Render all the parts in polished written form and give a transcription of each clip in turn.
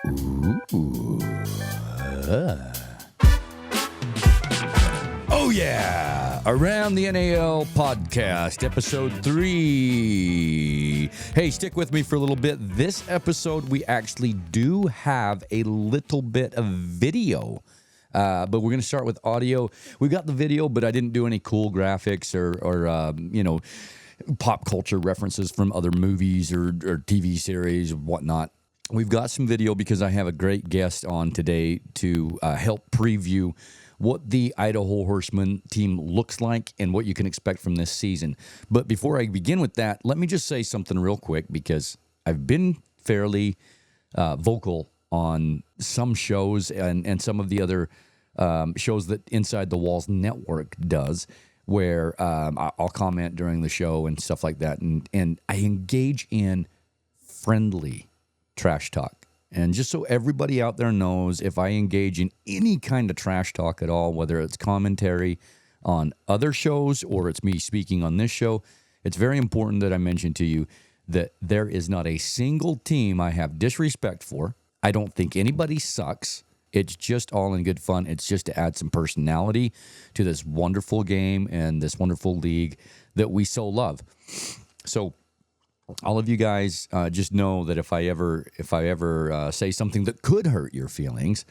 Ooh. Oh, yeah. Around the NAL podcast, episode 3. Hey, stick with me for a little bit. This episode, we actually do have a little bit of video. But we're going to start with audio. We got the video, but I didn't do any cool graphics or pop culture references from other movies or TV series or whatnot. We've got some video because I have a great guest on today to help preview what the Idaho Horsemen team looks like and what you can expect from this season. But before I begin with that, let me just say something real quick because I've been fairly vocal on some shows and some of the other shows that Inside the Walls Network does, where I'll comment during the show and stuff like that. And I engage in friendly trash talk. And just so everybody out there knows, if I engage in any kind of trash talk at all, whether it's commentary on other shows or it's me speaking on this show, it's very important that I mention to you that there is not a single team I have disrespect for. I don't think anybody sucks. It's just all in good fun. It's just to add some personality to this wonderful game and this wonderful league that we so love. So all of you guys just know that if I ever say something that could hurt your feelings,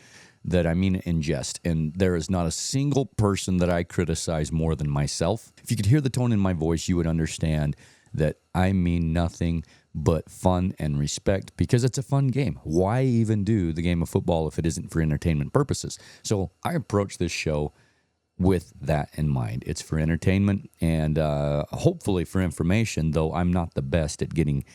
that I mean it in jest. And there is not a single person that I criticize more than myself. If you could hear the tone in my voice, you would understand that I mean nothing but fun and respect because it's a fun game. Why even do the game of football if it isn't for entertainment purposes? So I approach this show with that in mind. It's for entertainment and hopefully for information, though I'm not the best at getting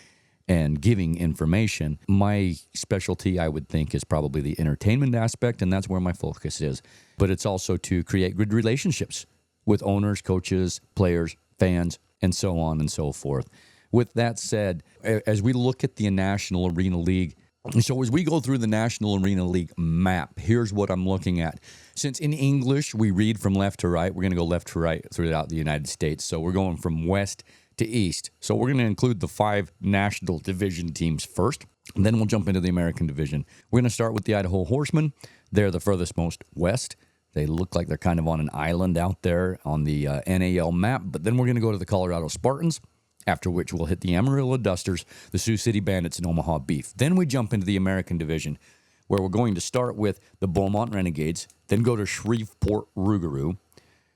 and giving information. My specialty, I would think, is probably the entertainment aspect, and that's where my focus is. But it's also to create good relationships with owners, coaches, players, fans, and so on and so forth. With that said, as we look at the National Arena League, so as we go through the National Arena League map, here's what I'm looking at. Since in English we read from left to right, we're going to go left to right throughout the United States. So we're going from west to east. So we're going to include the 5 National Division teams first, and then we'll jump into the American Division. We're going to start with the Idaho Horsemen. They're the furthest most west. They look like they're kind of on an island out there on the NAL map. But then we're going to go to the Colorado Spartans, after which we'll hit the Amarillo Dusters, the Sioux City Bandits, and Omaha Beef. Then we jump into the American Division, where we're going to start with the Beaumont Renegades, then go to Shreveport Rougarou.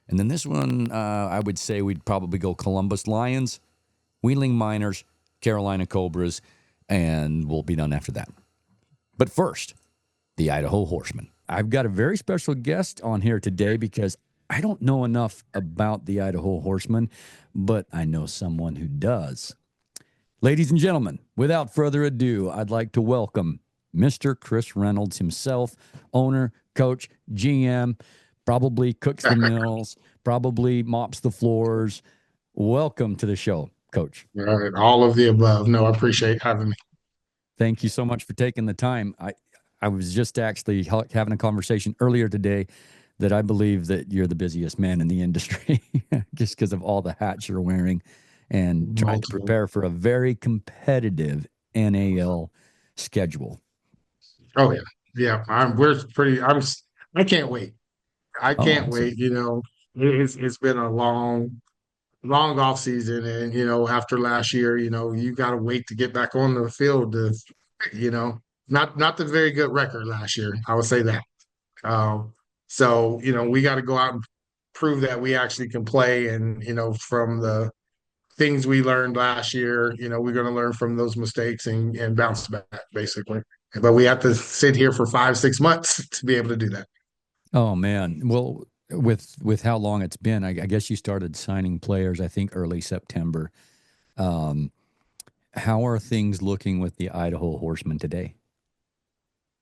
And then this one, I would say we'd probably go Columbus Lions, Wheeling Miners, Carolina Cobras, and we'll be done after that. But first, the Idaho Horsemen. I've got a very special guest on here today because I don't know enough about the Idaho Horsemen, but I know someone who does. Ladies and gentlemen, without further ado, I'd like to welcome Mr. Chris Reynolds himself, owner, coach, GM, probably cooks the meals, probably mops the floors. Welcome to the show, Coach. All right, all of the above. No, I appreciate having me. Thank you so much for taking the time. I was just actually having a conversation earlier today that I believe that you're the busiest man in the industry just because of all the hats you're wearing and trying to prepare for a very competitive NAL schedule. Oh yeah. I can't wait. I can't wait. It's been a long off season. And, after last year, you got to wait to get back on the field to, not the very good record last year. I would say that. So, we got to go out and prove that we actually can play. And, from the things we learned last year, we're going to learn from those mistakes and bounce back, basically. But we have to sit here for 5-6 months to be able to do that. Oh, man. Well, with how long it's been, I guess you started signing players, I think, early September. How are things looking with the Idaho Horsemen today?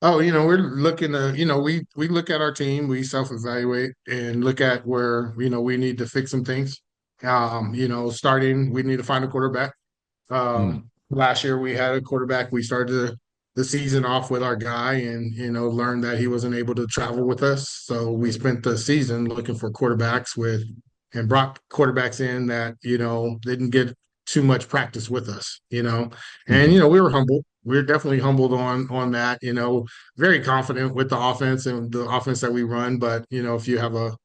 Oh, we're looking to, we look at our team, we self-evaluate and look at where, we need to fix some things. Starting, we need to find a quarterback. Last year we had a quarterback. We started the season off with our guy and, learned that he wasn't able to travel with us. So we spent the season looking for quarterbacks and brought quarterbacks in that, didn't get too much practice with us, and, we were humble. we're definitely humbled on that. Very confident with the offense and the offense that we run. But if you have a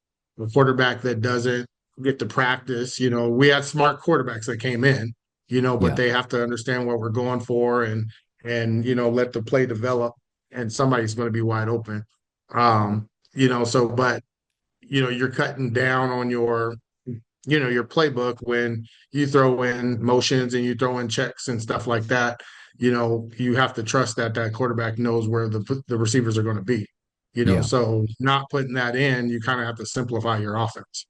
quarterback that doesn't get to practice, we had smart quarterbacks that came in, but Yeah. they have to understand what we're going for and let the play develop, and somebody's going to be wide open. So but you're cutting down on your playbook when you throw in motions and you throw in checks and stuff like that. You have to trust that that quarterback knows where the receivers are going to be. Yeah. So not putting that in, you kind of have to simplify your offense.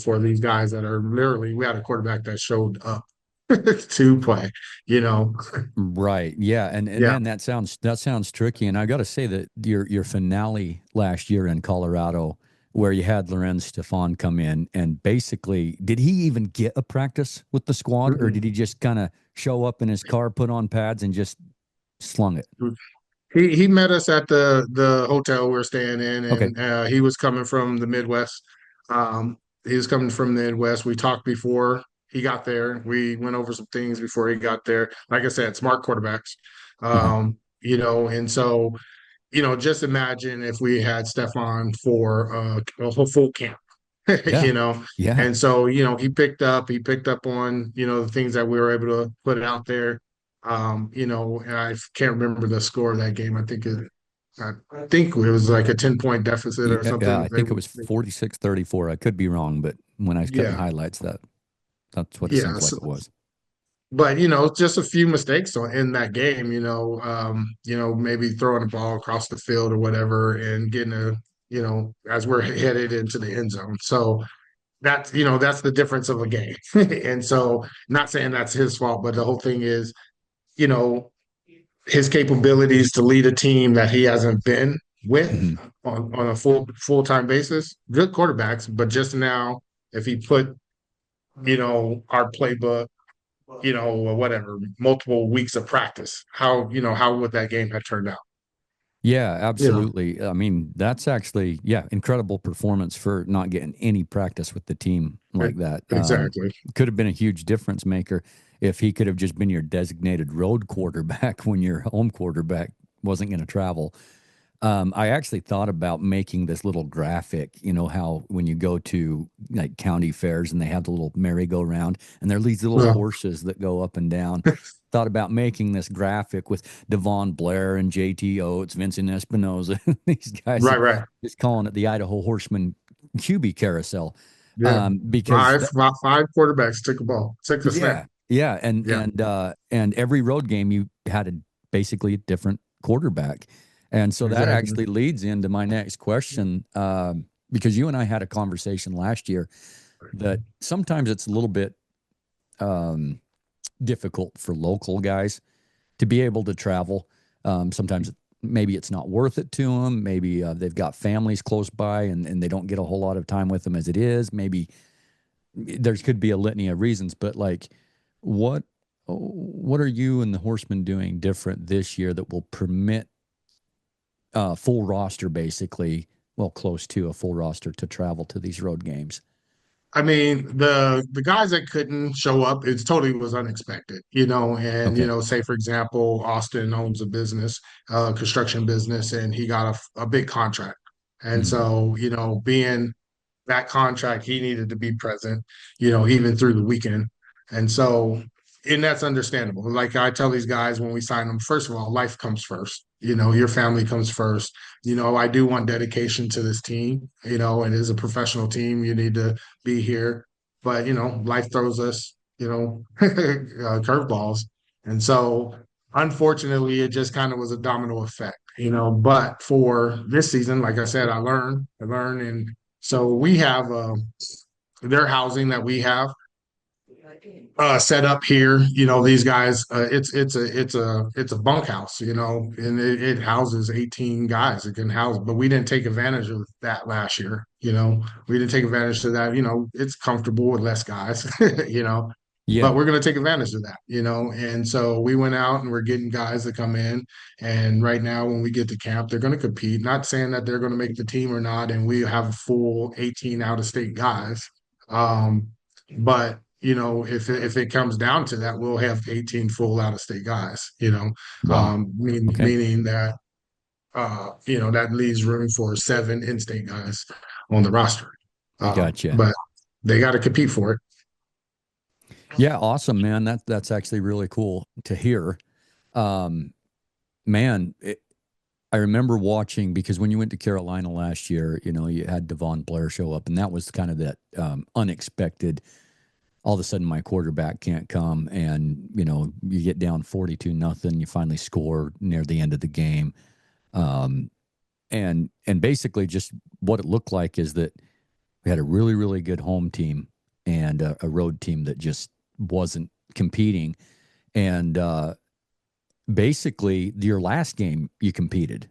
For these guys that are literally, we had a quarterback that showed up to play. You know, Right. Yeah. And yeah. man, that sounds tricky. And I got to say that your finale last year in Colorado, where you had Lorenz Stefan come in, and basically, did he even get a practice with the squad, or did he just kind of show up in his car, put on pads, and just slung it? He met us at the hotel we are staying in, Okay. and he was coming from the Midwest. He was coming from the Midwest. We talked before he got there. We went over some things before he got there. Like I said, smart quarterbacks. Uh-huh. And so just imagine if we had Stefan for a whole full camp, Yeah. you know. Yeah. And so, he picked up on, the things that we were able to put out there. And I can't remember the score of that game. I think it was like a 10-point deficit or Yeah. Yeah. something. I think it was 46-34. I could be wrong, but when I was cutting Yeah, highlights, that's what it yeah. seemed like it was. But just a few mistakes in that game, maybe throwing the ball across the field or whatever and getting as we're headed into the end zone. So that's the difference of a game. And so, not saying that's his fault, but the whole thing is, you know, his capabilities to lead a team that he hasn't been with Mhm. on a full-time basis. Good quarterbacks, but just now, if he put, our playbook, or whatever, multiple weeks of practice, how would that game have turned out? Yeah, You know, absolutely. I mean, that's actually, yeah, incredible performance for not getting any practice with the team like that. exactly. Could have been a huge difference maker if he could have just been your designated road quarterback when your home quarterback wasn't going to travel. I actually thought about making this little graphic, how when you go to like county fairs and they have the little merry-go-round and there are these little Well, horses that go up and down. Thought about making this graphic with Devon Blair and JT Oates, Vincent Espinoza, these guys, right, and right. just calling it the Idaho Horsemen QB carousel. Yeah. Because Five quarterbacks took a snap. yeah, yeah, and Yeah, and every road game you had basically a different quarterback, and so that exactly. actually leads into my next question, because you and I had a conversation last year that sometimes it's a little bit um, difficult for local guys to be able to travel. Sometimes maybe it's not worth it to them. Maybe they've got families close by and they don't get a whole lot of time with them as it is. Maybe there could be a litany of reasons, but like, what what are you and the Horsemen doing different this year that will permit full roster, basically, well, close to a full roster to travel to these road games? I mean, the guys that couldn't show up, it totally was unexpected, and Okay. say for example, Austin owns a business, construction business, and he got a big contract. And Mhm. so, being that contract, he needed to be present, even through the weekend. And so, and that's understandable. Like I tell these guys when we sign them, first of all, life comes first. Your family comes first. I do want dedication to this team, and as a professional team, you need to be here. But, life throws us, curveballs. And so, unfortunately, it just kind of was a domino effect, But for this season, like I said, I learned, and so we have their housing that we have set up here. These guys, it's a bunkhouse, and it houses 18 guys. It can house, but we didn't take advantage of that last year. We didn't take advantage of that. It's comfortable with less guys. You know, but Yeah. we're going to take advantage of that. And so we went out and we're getting guys to come in. And right now, when we get to camp, they're going to compete. Not saying that they're going to make the team or not, and we have a full 18 out of state guys. Um, but if it comes down to that, we'll have 18 full out of state guys. Wow. Okay. Meaning that that leaves room for 7 in-state guys on the roster. Gotcha. But they got to compete for it. Yeah, awesome, man. That's actually really cool to hear. Um, man, I remember watching because when you went to Carolina last year, you had Devon Blair show up, and that was kind of that unexpected. All of a sudden, my quarterback can't come, and you get down 42-0. You finally score near the end of the game, um, and basically just what it looked like is that we had a really really good home team and a road team that just wasn't competing, and basically your last game you competed.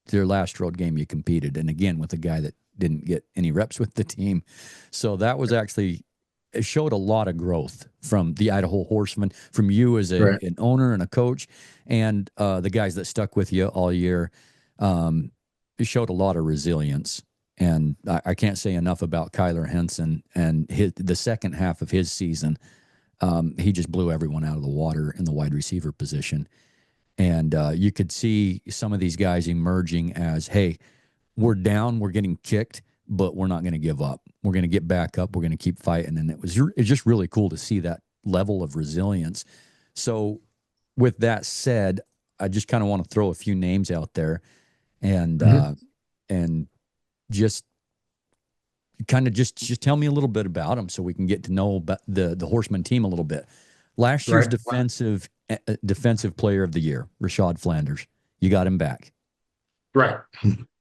Their last road game you competed, and again with a guy that didn't get any reps with the team. So that was actually, it showed a lot of growth from the Idaho Horsemen, from you as Right. an owner and a coach, and the guys that stuck with you all year. It showed a lot of resilience, and I can't say enough about Kyler Henson and the second half of his season. He just blew everyone out of the water in the wide receiver position. And you could see some of these guys emerging as, hey, we're down, we're getting kicked, but we're not going to give up. We're going to get back up. We're going to keep fighting. And it's just really cool to see that level of resilience. So, with that said, I just kind of want to throw a few names out there, and Mhm. and just kind of just tell me a little bit about them so we can get to know about the Horseman team a little bit. Last year's Right. defensive player of the year, Rashad Flanders. You got him back. Right.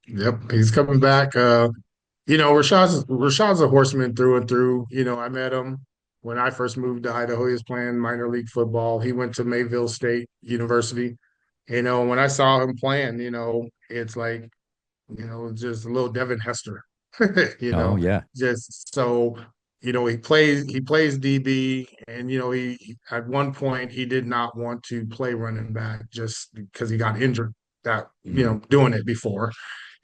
Yep. He's coming back. Rashad's a horseman through and through. I met him when I first moved to Idaho. He was playing minor league football. He went to Mayville State University. When I saw him playing, it's like, just a little Devin Hester. you Oh know, yeah. just so he plays DB, and at one point he did not want to play running back just because he got injured that Hmm. doing it before,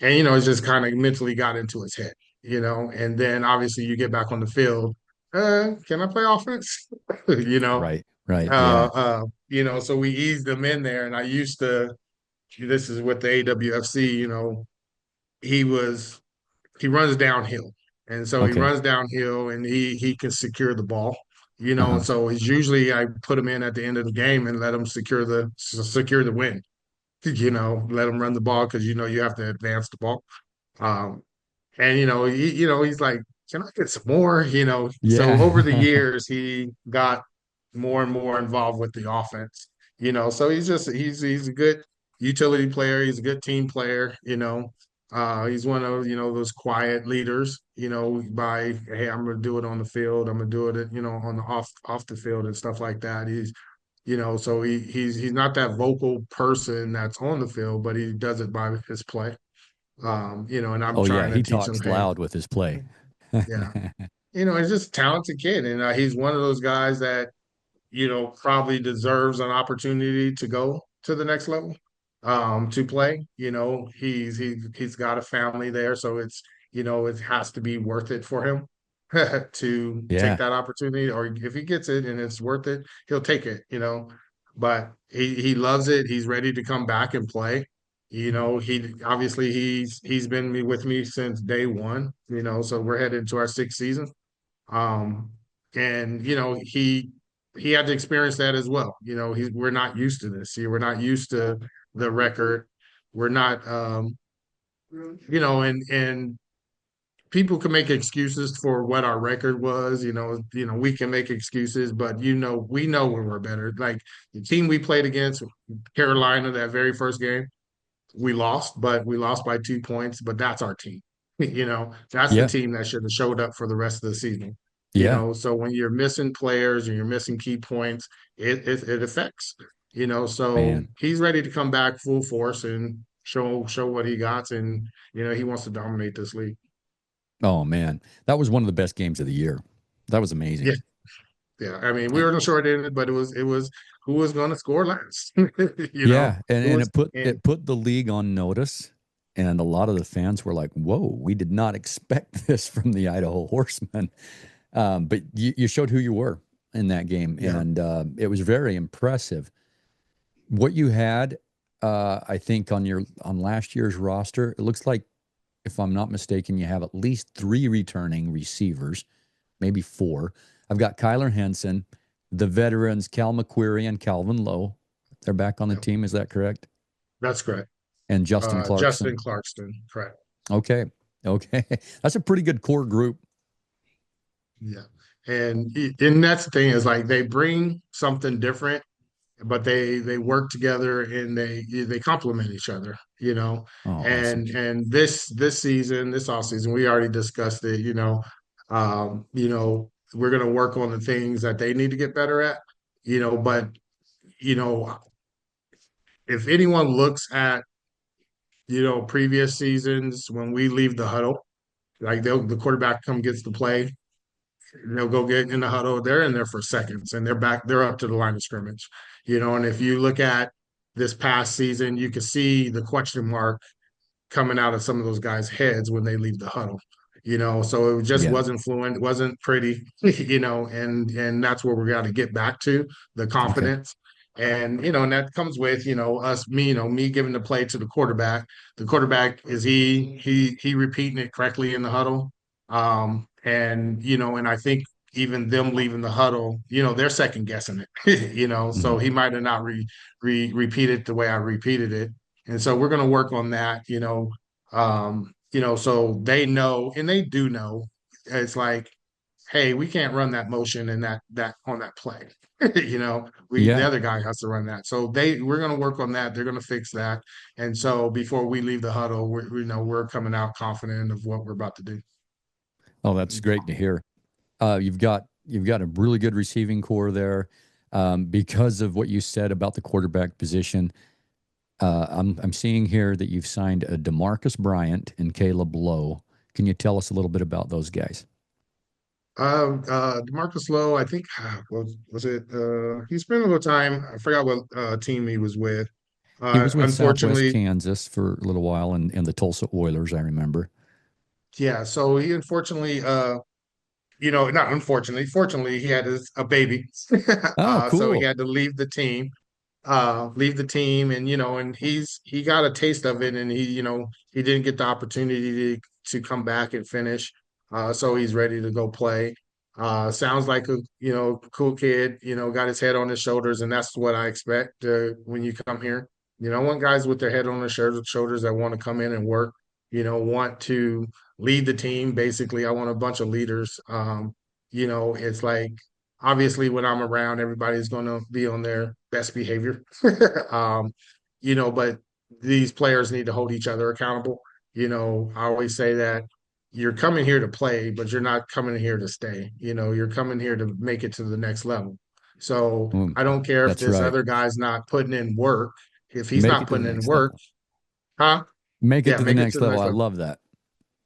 and it's just kind of mentally got into his head, and then obviously you get back on the field. Can I play offense? you know, Right. Right. Yeah. so we eased him in there, and I used to. This is with the AWFC. He was he runs downhill. And so he Okay. runs downhill and he can secure the ball. Uh-huh. So he's usually I put him in at the end of the game and let him secure the win. Let him run the ball because you have to advance the ball. Um, and he's like, can I get some more? So over the Yeah. years, he got more and more involved with the offense. So he's a good utility player. He's a good team player. He's one of those quiet leaders. By hey, I'm gonna do it on the field. I'm gonna do it, on the off the field and stuff like that. So he's not that vocal person that's on the field, but he does it by his play. And I'm Oh yeah. trying to He teach him, talks hey, loud with his play. yeah, he's just a talented kid, and he's one of those guys that probably deserves an opportunity to go to the next level, to play. He's got a family there, so it has to be worth it for him to take Yeah. that opportunity. Or if he gets it and it's worth it, he'll take it. But he loves it. He's ready to come back and play. He obviously he's been with me since day one. So we're headed into our 6th season. Um, and he had to experience that as well. We're not used to this. See, we're not used to the record. We're not, and people can make excuses for what our record was. We can make excuses, but we know when we're better. Like the team we played against, Carolina, that very first game, we lost, but we lost by 2 points. But that's our team. That's the Yeah. team that should have showed up for the rest of the season. Yeah. So when you're missing players and you're missing key points, it affects. So Man. he's ready to come back full force and show what he got, and he wants to dominate this league. Oh man. That was one of the best games of the year. That was Yeah, amazing. yeah. I mean, we were in the short end, but it was who was going to score last. Yeah, and Who and was it put and it put the league on notice, and a lot of the fans were like, "Whoa, we did not expect this from the Idaho Horsemen." But you showed who you were in that game, Yeah. and it was very impressive. What you had, I think, on last year's roster, it looks like, if I'm not mistaken, you have at least three returning receivers, maybe four. I've got Kyler Henson, the veterans Cal McQuarrie and Calvin Lowe. They're back on the Yeah. team. Is that correct? That's correct. And Justin Justin Clarkson. Clarkston, correct. Okay. Okay. That's a pretty good core group. Yeah. And that's the thing is like they bring something different, but they work together and they complement each other, you know. Oh, awesome. And this season, this off season, we already discussed it, we're gonna work on the things that they need to get better at, but you know, if anyone looks at, previous seasons when we leave the huddle, like the quarterback come gets the play, they'll go get in the huddle. They're in there for seconds, and they're up to the line of scrimmage. And if you look at this past season, you can see the question mark coming out of some of those guys' heads when they leave the huddle. So it just Yeah. wasn't fluent, it wasn't pretty, and that's where we got to get back to the Okay. confidence. And that comes with, me giving the play to the quarterback. The quarterback, is he repeating it correctly in the huddle? And I think even them leaving the huddle, they're second guessing it, so Hmm. he might have not repeated the way I repeated it. And so we're going to work on that, so they know, and they do know, it's like, hey, we can't run that motion and that on that play. The Yeah. other guy has to run that. So we're going to work on that. They're going to fix that. And so before we leave the huddle, we're coming out confident of what we're about to do. Oh, that's great to hear. You've got a really good receiving core there, because of what you said about the quarterback position. I'm seeing here that you've signed a Demarcus Bryant and Caleb Lowe. Can you tell us a little bit about those guys? Demarcus Lowe, I think, was it? He spent a little time. I forgot what team he was with. He was with Southwest Unfortunately, Kansas for a little while, and the Tulsa Oilers, I remember. yeah. So he unfortunately, not unfortunately, fortunately, he had a baby, Oh, so he cool. had to leave the team, and and he got a taste of it, and he didn't get the opportunity to come back and finish. So he's ready to go play. Sounds like a cool kid. Got his head on his shoulders, and that's what I expect when you come here. I want guys with their head on their shoulders that want to come in and work. Want to lead the team. Basically, I want a bunch of leaders. It's like obviously when I'm around, everybody's going to be on their best behavior. um, but these players need to hold each other accountable. I always say that you're coming here to play, but you're not coming here to stay. You're coming here to make it to the next level. So Mm, I don't care if that's this right. other guy's not putting in work. If he's Make not it to the putting in next work, level. huh? Make it Yeah, to the make it next to the level. next I level. love that.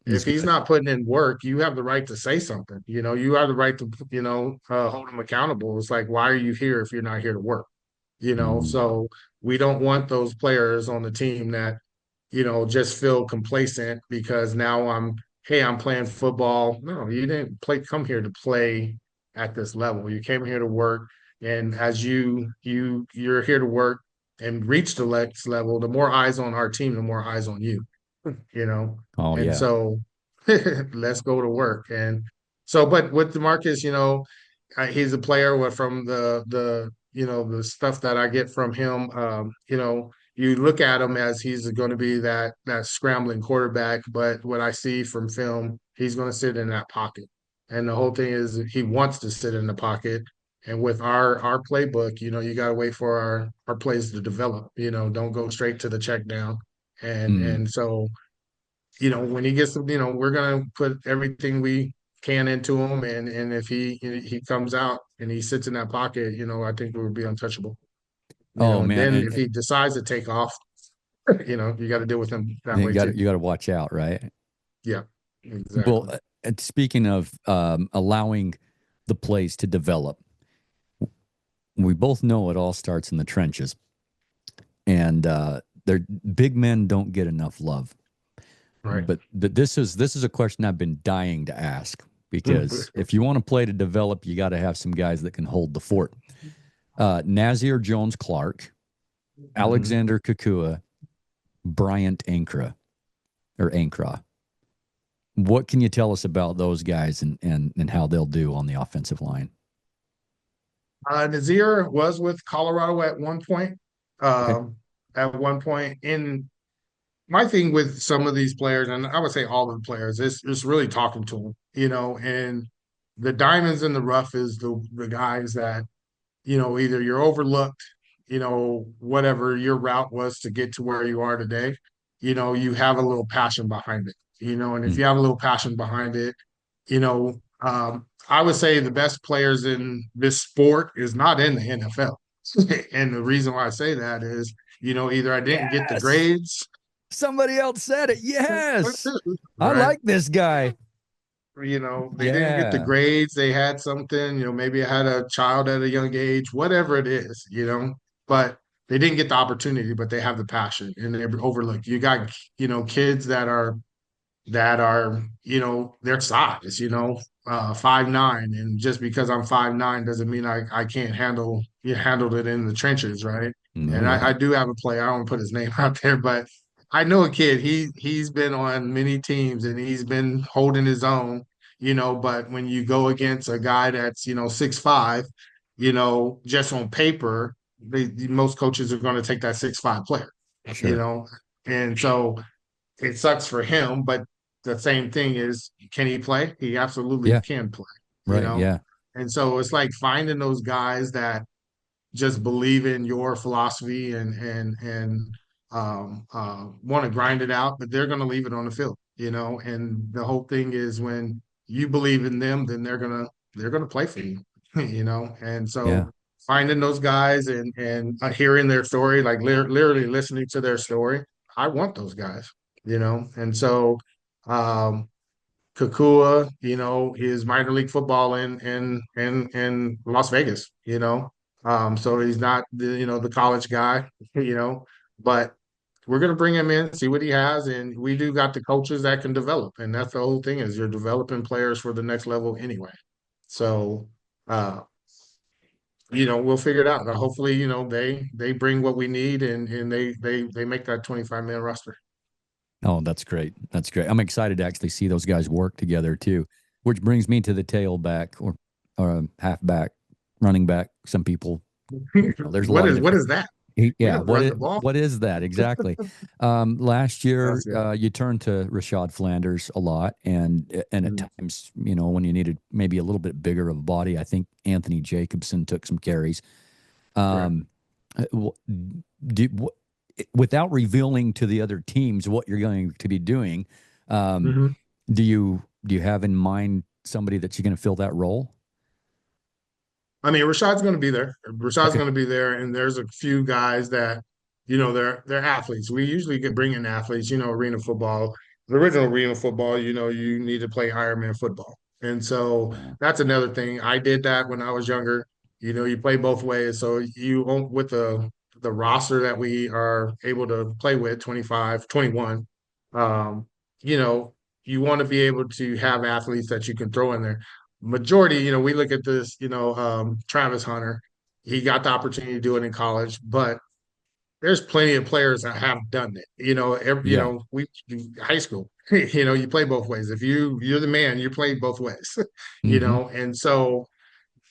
It's If he's good. not putting in work, you have the right to say something. You have the right to, hold him accountable. It's like, why are you here if you're not here to work? Mm. So we don't want those players on the team that, just feel complacent because now hey, I'm playing football. No, you didn't come here to play at this level. You came here to work. And as you're here to work and reach the next level, the more eyes on our team, the more eyes on you, you know. Oh, And yeah. so let's go to work. And so, but with Demarcus, he's a player from the stuff that I get from him. You look at him as he's going to be that scrambling quarterback, but what I see from film, he's going to sit in that pocket. And the whole thing is he wants to sit in the pocket. And with our playbook, you got to wait for our plays to develop. Don't go straight to the check down. And Mm. and so when he gets, we're gonna put everything we can into him, and if he comes out and he sits in that pocket, I think we would be untouchable. Oh, And man. then And, if he decides to take off, you got to deal with him that and way too. you got to watch out, right? Yeah, Well, exactly. and speaking of allowing the plays to develop, we both know it all starts in the trenches, and big men don't get enough love. Right. But this is a question I've been dying to ask. because if you want to play to develop, you got to have some guys that can hold the fort. Nazir Jones Clark, Mhm. Alexander Kakua, Bryant Ankra. What can you tell us about those guys and how they'll do on the offensive line? Nazir was with Colorado at one point. Okay. In my thing with some of these players, and I would say all of the players, is really talking to them, and the diamonds in the rough is the guys that, either you're overlooked, whatever your route was to get to where you are today, you have a little passion behind it, and if Mm, you have a little passion behind it, I would say the best players in this sport is not in the NFL. And the reason why I say that is, either I didn't get the yes. grades, Somebody else said it. Yes. I right? like this guy. They didn't get the Yeah. grades. They had something, maybe I had a child at a young age, whatever it is, but they didn't get the opportunity, but they have the passion and they're overlooked. You got, kids that are their size, 5'9", and just because I'm 5'9" doesn't mean I can't handle it in the trenches, right? No, And I right. do have a player, I don't put his name out there, but I know a kid, he's been on many teams and he's been holding his own, but when you go against a guy that's 6'5", just on paper, most coaches are going to take that 6'5" player, you Sure. know and so it sucks for him, but the same thing is, can he play? He absolutely Yeah. can play, Right. Yeah. And so it's like finding those guys that just believe in your philosophy and want to grind it out, but they're going to leave it on the field, And the whole thing is when you believe in them, then they're gonna play for you, And Yeah. so finding those guys and hearing their story, like literally listening to their story, I want those guys, And so um, Kakua, is minor league football in Las Vegas, So he's not the college guy, but we're gonna bring him in, see what he has, and we do got the coaches that can develop, and that's the whole thing is you're developing players for the next level anyway. So uh, we'll figure it out. Hopefully, they bring what we need and they make that 25-man roster. Oh, that's great. That's great. I'm excited to actually see those guys work together too, which brings me to the tailback or halfback, running back. Some people, there's a What lot of is what different. is that? We Yeah. don't run the ball. What is that exactly? Last year, That's it. you turned to Rashad Flanders a lot, and at Mhm. times, when you needed maybe a little bit bigger of a body, I think Anthony Jacobson took some carries. Correct. Um, uh, without revealing to the other teams what you're going to be doing, um, Mhm. do you have in mind somebody that's going to fill that role? I mean, Rashad's going to be there. Rashad's Okay. going to be there, and there's a few guys that, they're athletes. We usually get bring in athletes. Arena football, the original arena football. You need to play Ironman football, and so Yeah. that's another thing. I did that when I was younger. You play both ways, so you won't with the roster that we are able to play with 25, 21. Um, you know, you want to be able to have athletes that you can throw in there majority, we look at this, Travis Hunter, he got the opportunity to do it in college, but there's plenty of players that have done it. Yeah. We high school, you play both ways. If you're the man, you play both ways, Hmm. and so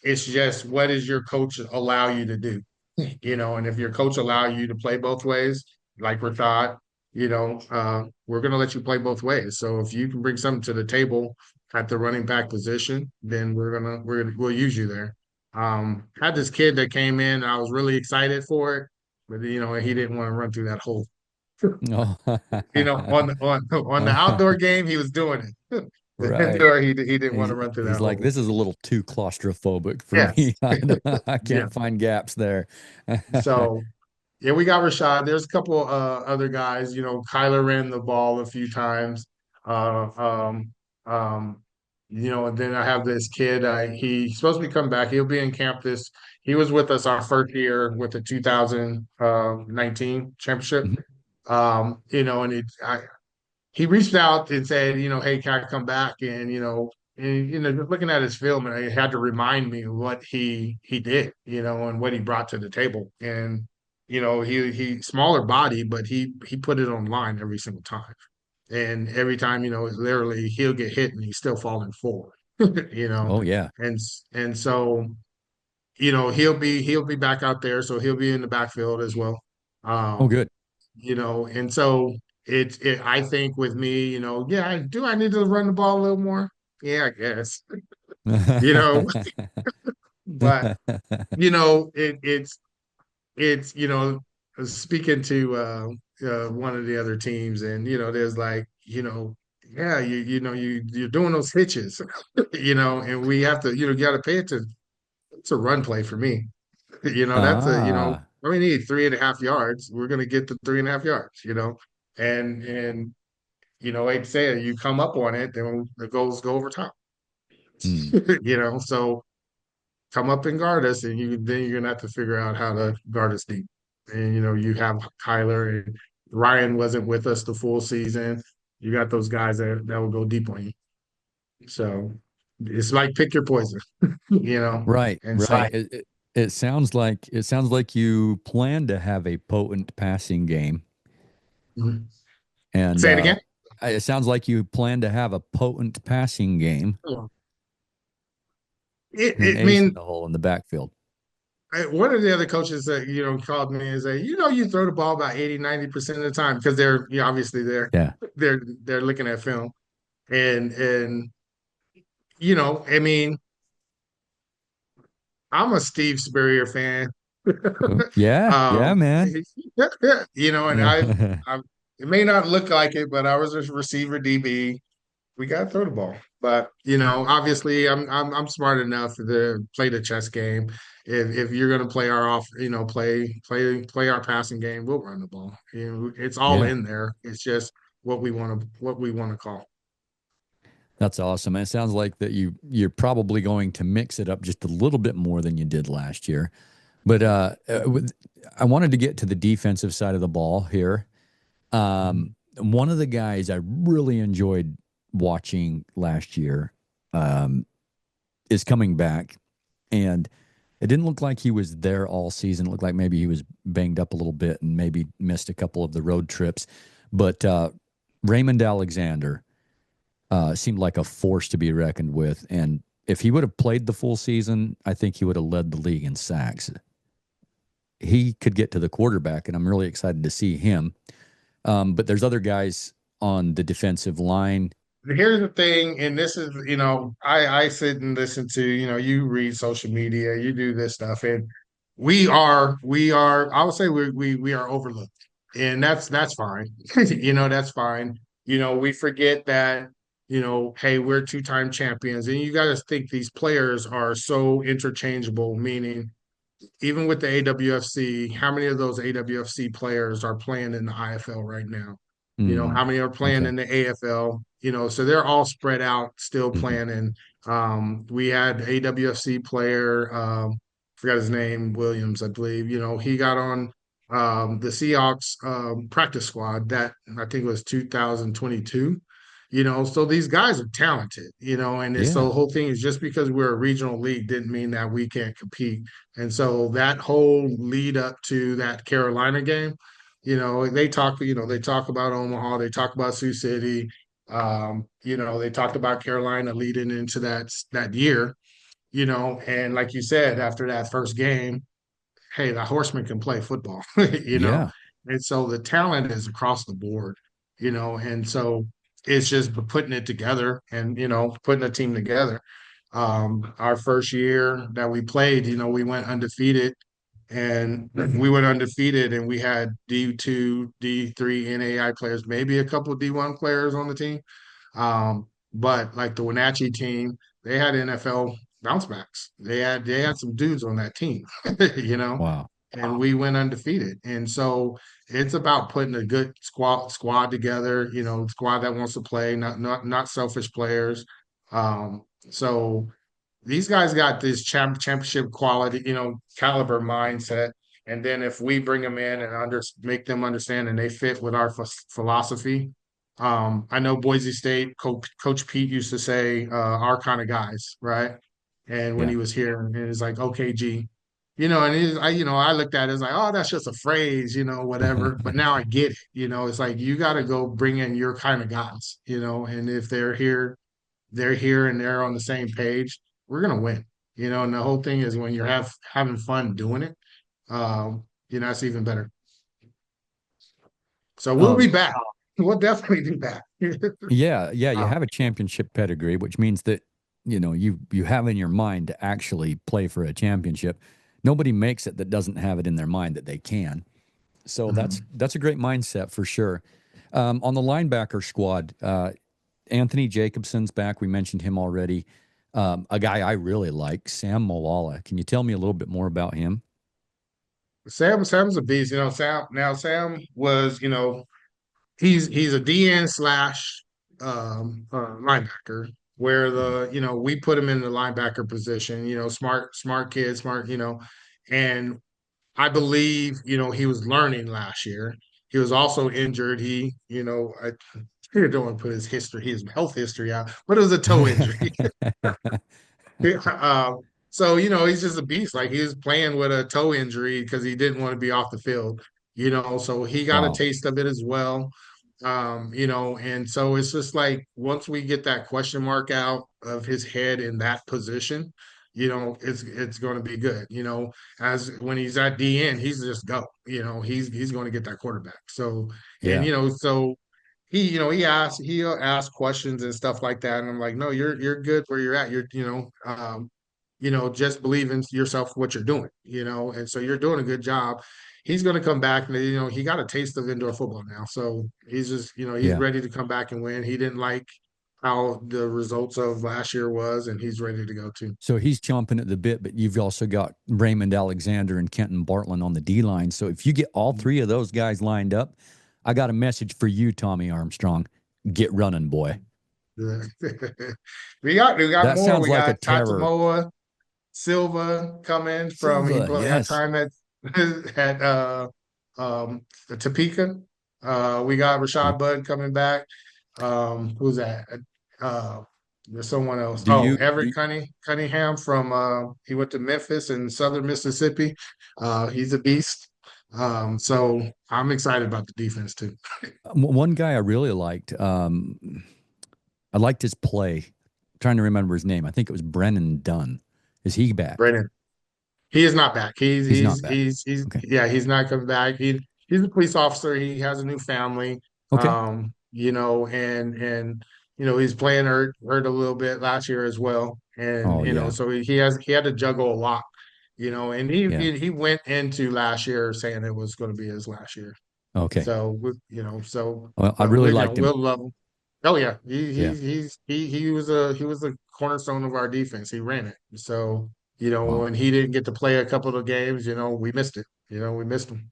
it's just what does your coach allow you to do? And if your coach allow you to play both ways, like we're taught, we're gonna let you play both ways. So if you can bring something to the table at the running back position, then we'll use you there. Had this kid that came in, I was really excited for it, but he didn't want to run through that hole. Oh. On the outdoor game, he was doing it. The Right. indoor, he didn't want He's to run through he's that like, hole. this is a little too claustrophobic for me. Yes. I Yeah. can't find gaps there. So yeah, we got Rashad. There's a couple other guys. Kyler ran the ball a few times. Uh, um, um, and then I have this kid. He's supposed to be coming back. He'll be in camp this. He was with us our first year with the 2019 championship. Mhm. And he reached out and said, hey, can I come back? And and just looking at his film, and it had to remind me of what he did, and what he brought to the table. And he smaller body, but he put it on line every single time. And every time, literally he'll get hit and he's still falling forward, you know. Oh yeah. And so, he'll be back out there, so he'll be in the backfield as well. Oh Um, good. and so I think with me, yeah, I need to run the ball a little more? Yeah, I guess. You know, but it's speaking to one of the other teams, and there's like, yeah, you're doing those hitches, and we have to, you got to pay it to it's a run play for me. That's Ah. we need 3.5 yards. We're gonna get the 3.5 yards, and like I say, you come up on it, then the goals go over top. Hmm. So come up and guard us, and you're gonna have to figure out how to guard us deep. And you have Kyler, and Ryan wasn't with us the full season. You got those guys that will go deep on you. So it's like pick your poison, Right, and so right. It sounds like you plan to have a potent passing game, Mhm. and Say it again. it sounds like you plan to have a potent passing game and I ace in mean, the hole in the backfield. one of the other coaches that called me and say, you throw the ball about 80-90% of the time, because they're obviously Yeah. they're looking at film, and I mean, I'm a Steve Spurrier fan. Yeah, yeah, um man. and I it may not look like it, but I was a receiver DB. We got to throw the ball. But obviously, I'm smart enough to play the chess game. If you're going to play our off, play our passing game, we'll run the ball. It's all Yeah, in there. It's just what we want to call. that's awesome. And it sounds like that you're probably going to mix it up just a little bit more than you did last year. But I wanted to get to the defensive side of the ball here. One of the guys I really enjoyed watching last year um, is coming back, and it didn't look like he was there all season. It looked like maybe he was banged up a little bit and maybe missed a couple of the road trips. But Raymond Alexander seemed like a force to be reckoned with, and if he would have played the full season, I think he would have led the league in sacks. He could get to the quarterback, and I'm really excited to see him. But there's other guys on the defensive line. Here's the thing, and this is, I sit and listen to, you read social media, you do this stuff, and we are, I would say we are overlooked, and that's fine. That's fine. We forget that, hey, we're two-time champions, and you got to think these players are so interchangeable, meaning even with the AWFC, how many of those AWFC players are playing in the IFL right now? Mm, How many are playing okay. in the AFL? So they're all spread out, still Hmm. playing. And we had AWFC player, forgot his name, Williams, I believe. He got on the Seahawks practice squad that I think was 2022. So these guys are talented, and so Yeah. the whole thing is, just because we're a regional league didn't mean that we can't compete. And so that whole lead up to that Carolina game, they talk about Omaha, they talk about Sioux City, they talked about Carolina leading into that year, and like you said, after that first game, hey, the Horsemen can play football, Yeah. and so the talent is across the board, and so it's just putting it together, and putting a team together. Our first year that we played, we went undefeated, and we had D2, D3 NAI players, maybe a couple of D1 players on the team. But like the Wenatchee team, they had NFL bounce backs. They had some dudes on that team, you know, Wow. and we went undefeated. And so it's about putting a good squad together, squad that wants to play, not selfish players. So these guys got this championship quality, caliber mindset. And then if we bring them in and make them understand, and they fit with our philosophy, I know Boise State Coach Pete used to say, "Our kind of guys," right? And when Yeah. he was here, and it's like OKG, and I looked at it as like, oh, that's just a phrase, whatever. But now I get it. It's like you got to go bring in your kind of guys, and if they're here and they're on the same page, we're gonna win. And the whole thing is when you're having fun doing it, that's even better. So we'll be Um, back. We'll definitely be back. yeah, yeah, you Uh, have a championship pedigree, which means that you have in your mind to actually play for a championship. Nobody makes it that doesn't have it in their mind that they can. So mhm. that's a great mindset for sure. On the linebacker squad, Anthony Jacobson's back. We mentioned him already. A guy I really like, Sam Malala. Can you tell me a little bit more about him? Sam's a beast. Sam was, he's a DN slash linebacker where we put him in the linebacker position, smart kid, smart, and I believe, he was learning last year. He was also injured. I don't want to put his health history out, but it was a toe injury. So he's just a beast. Like he was playing with a toe injury because he didn't want to be off the field. So he got a Wow. taste of it as well. And so it's just like once we get that question mark out of his head in that position, it's going to be good. As when he's at DN, he's just go. He's going to get that quarterback. So and Yeah. so he'll ask questions and stuff like that, and I'm like, no, you're good where you're at. Just believe in yourself, what you're doing. And so you're doing a good job. He's going to come back, and he got a taste of indoor football now, so he's just he's Yeah. ready to come back and win. He didn't like how the results of last year was, and he's ready to go too. So he's chomping at the bit, but you've also got Raymond Alexander and Kenton Bartland on the D line. So if you get all three of those guys lined up, I got a message for you, Tommy Armstrong. Get running, boy. Yeah. we got That more. sounds We like a got terror. Tatamoa Silva coming from Silva, had yes. time at Topeka. We got Okay. Rashad Bud coming back. Who's that? Uh, there's someone else. Do Oh, you Everett do Cunningham from he went to Memphis in Southern Mississippi. He's a beast. So I'm excited about the defense too. one guy I really liked? I liked his play. I'm trying to remember his name. I think it was Brennan Dunn. Is he back? Brandon. He is not back. He's He's not he's back. he's he's Okay. yeah, he's not coming back. He's a police officer. He has a new family. Okay. And he's playing hurt a little bit last year as well. And Oh yeah. so he had to juggle a lot, and he Yeah. he he went into last year saying it was going to be his last year. Okay. So Well, I but really liked him. we'll love him. Oh yeah, he Yeah. he he's he was a cornerstone of our defense. He ran it. So Wow. when he didn't get to play a couple of games, we missed it. We missed him.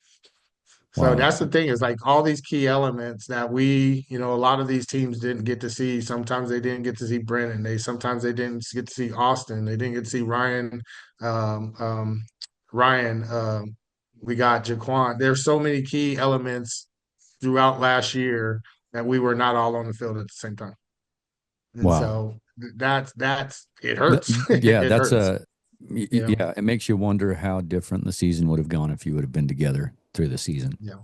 So Wow. that's the thing is like all these key elements that a lot of these teams didn't get to see. Sometimes they didn't get to see Brennan. Sometimes they didn't get to see Austin. They didn't get to see Ryan. Um, um, Ryan. We got Jaquan. There's so many key elements throughout last year that we were not all on the field at the same time. And Wow. so that's it hurts. Yeah, It that's hurts. yeah, it makes you wonder how different the season would have gone if you would have been together through the season. Yeah.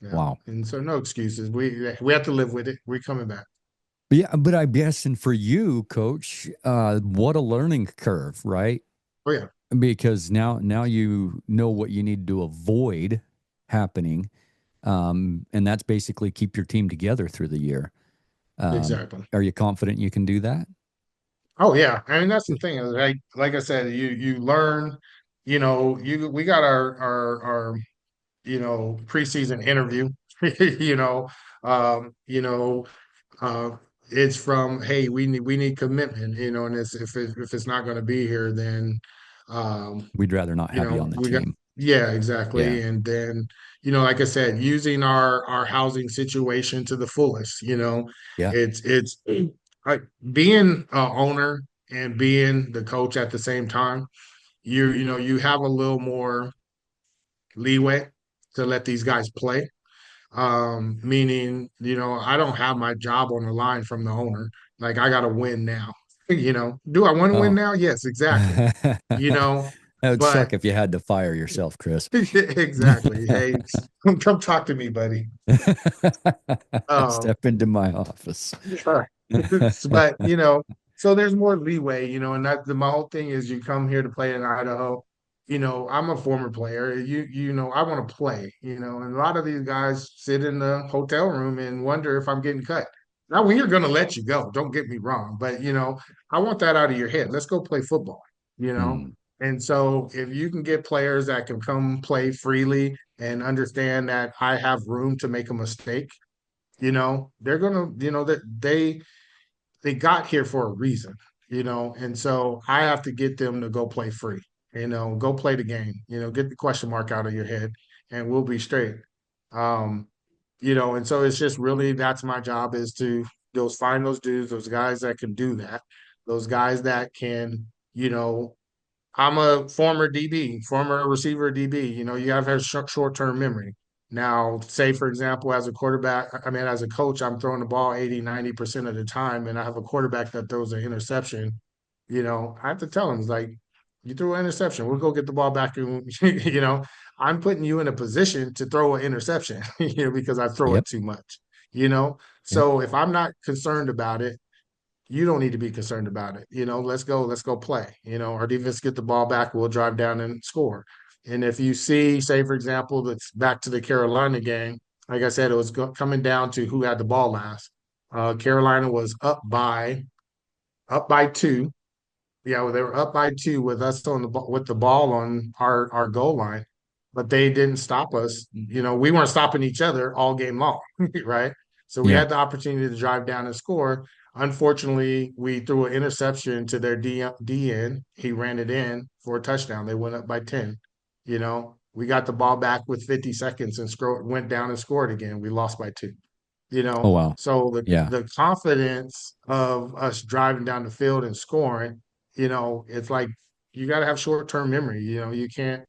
Yeah. Wow. And so no excuses. We have to live with it. We're coming back. But yeah, but I guess, and for you, coach, what a learning curve, right? Oh yeah, Because now you know what you need to avoid happening. And that's basically keep your team together through the year. exactly. Are you confident you can do that? Oh yeah. I mean that's the thing. Like I said, you learn, we got our preseason interview, you know, um, you know, uh it's from, hey, we need commitment, and if it's not going to be here, then um We'd rather not have you on the we got, team. yeah, Yeah. exactly. And then, like I said, using our housing situation to the fullest, Yeah. it's like being a owner and being the coach at the same time, you have a little more leeway to let these guys play. Meaning, I don't have my job on the line from the owner. Like I got to win now. Do I want to win Oh. now? Yes, exactly. You That know, would suck but if you had to fire yourself, Chris. exactly. Hey, come talk to me, buddy. Um, Step into my office. Sure. But so there's more leeway, and my whole thing is you come here to play in Idaho. I'm a former player. I want to play, and a lot of these guys sit in the hotel room and wonder if I'm getting cut. Now we are gonna let you go, don't get me wrong, but I want that out of your head. Let's go play football, you know. Mm, And so if you can get players that can come play freely and understand that I have room to make a mistake, they're gonna, that they got here for a reason, and so I have to get them to go play free, go play the game, get the question mark out of your head, and we'll be straight. Um, and so it's just really that's my job is to those find those dudes, those guys that can do that, those guys that can, I'm a former DB, former receiver DB. You have to have short-term memory. Now, say, for example, as a quarterback, I mean, as a coach, I'm throwing the ball 80, 90% of the time, and I have a quarterback that throws an interception. I have to tell him, it's like, you threw an interception. We'll go get the ball back. And, I'm putting you in a position to throw an interception, because I throw yep. it too much, you know? Yep. So if I'm not concerned about it, you don't need to be concerned about it. Let's go play. Our defense get the ball back, we'll drive down and score. And if you see, say, for example, that's back to the Carolina game, like I said, it was coming down to who had the ball last. Carolina was up by two. Yeah, well, they were up by two with us on with the ball on our goal line, but they didn't stop us. We weren't stopping each other all game long, right? So we Yeah. had the opportunity to drive down and score. Unfortunately, we threw an interception to their DN. He ran it in for a touchdown. They went up by 10. We got the ball back with 50 seconds and went down and scored again. We lost by 2 Oh wow. so Yeah. the confidence of us driving down the field and scoring, it's like you got to have short-term memory. You can't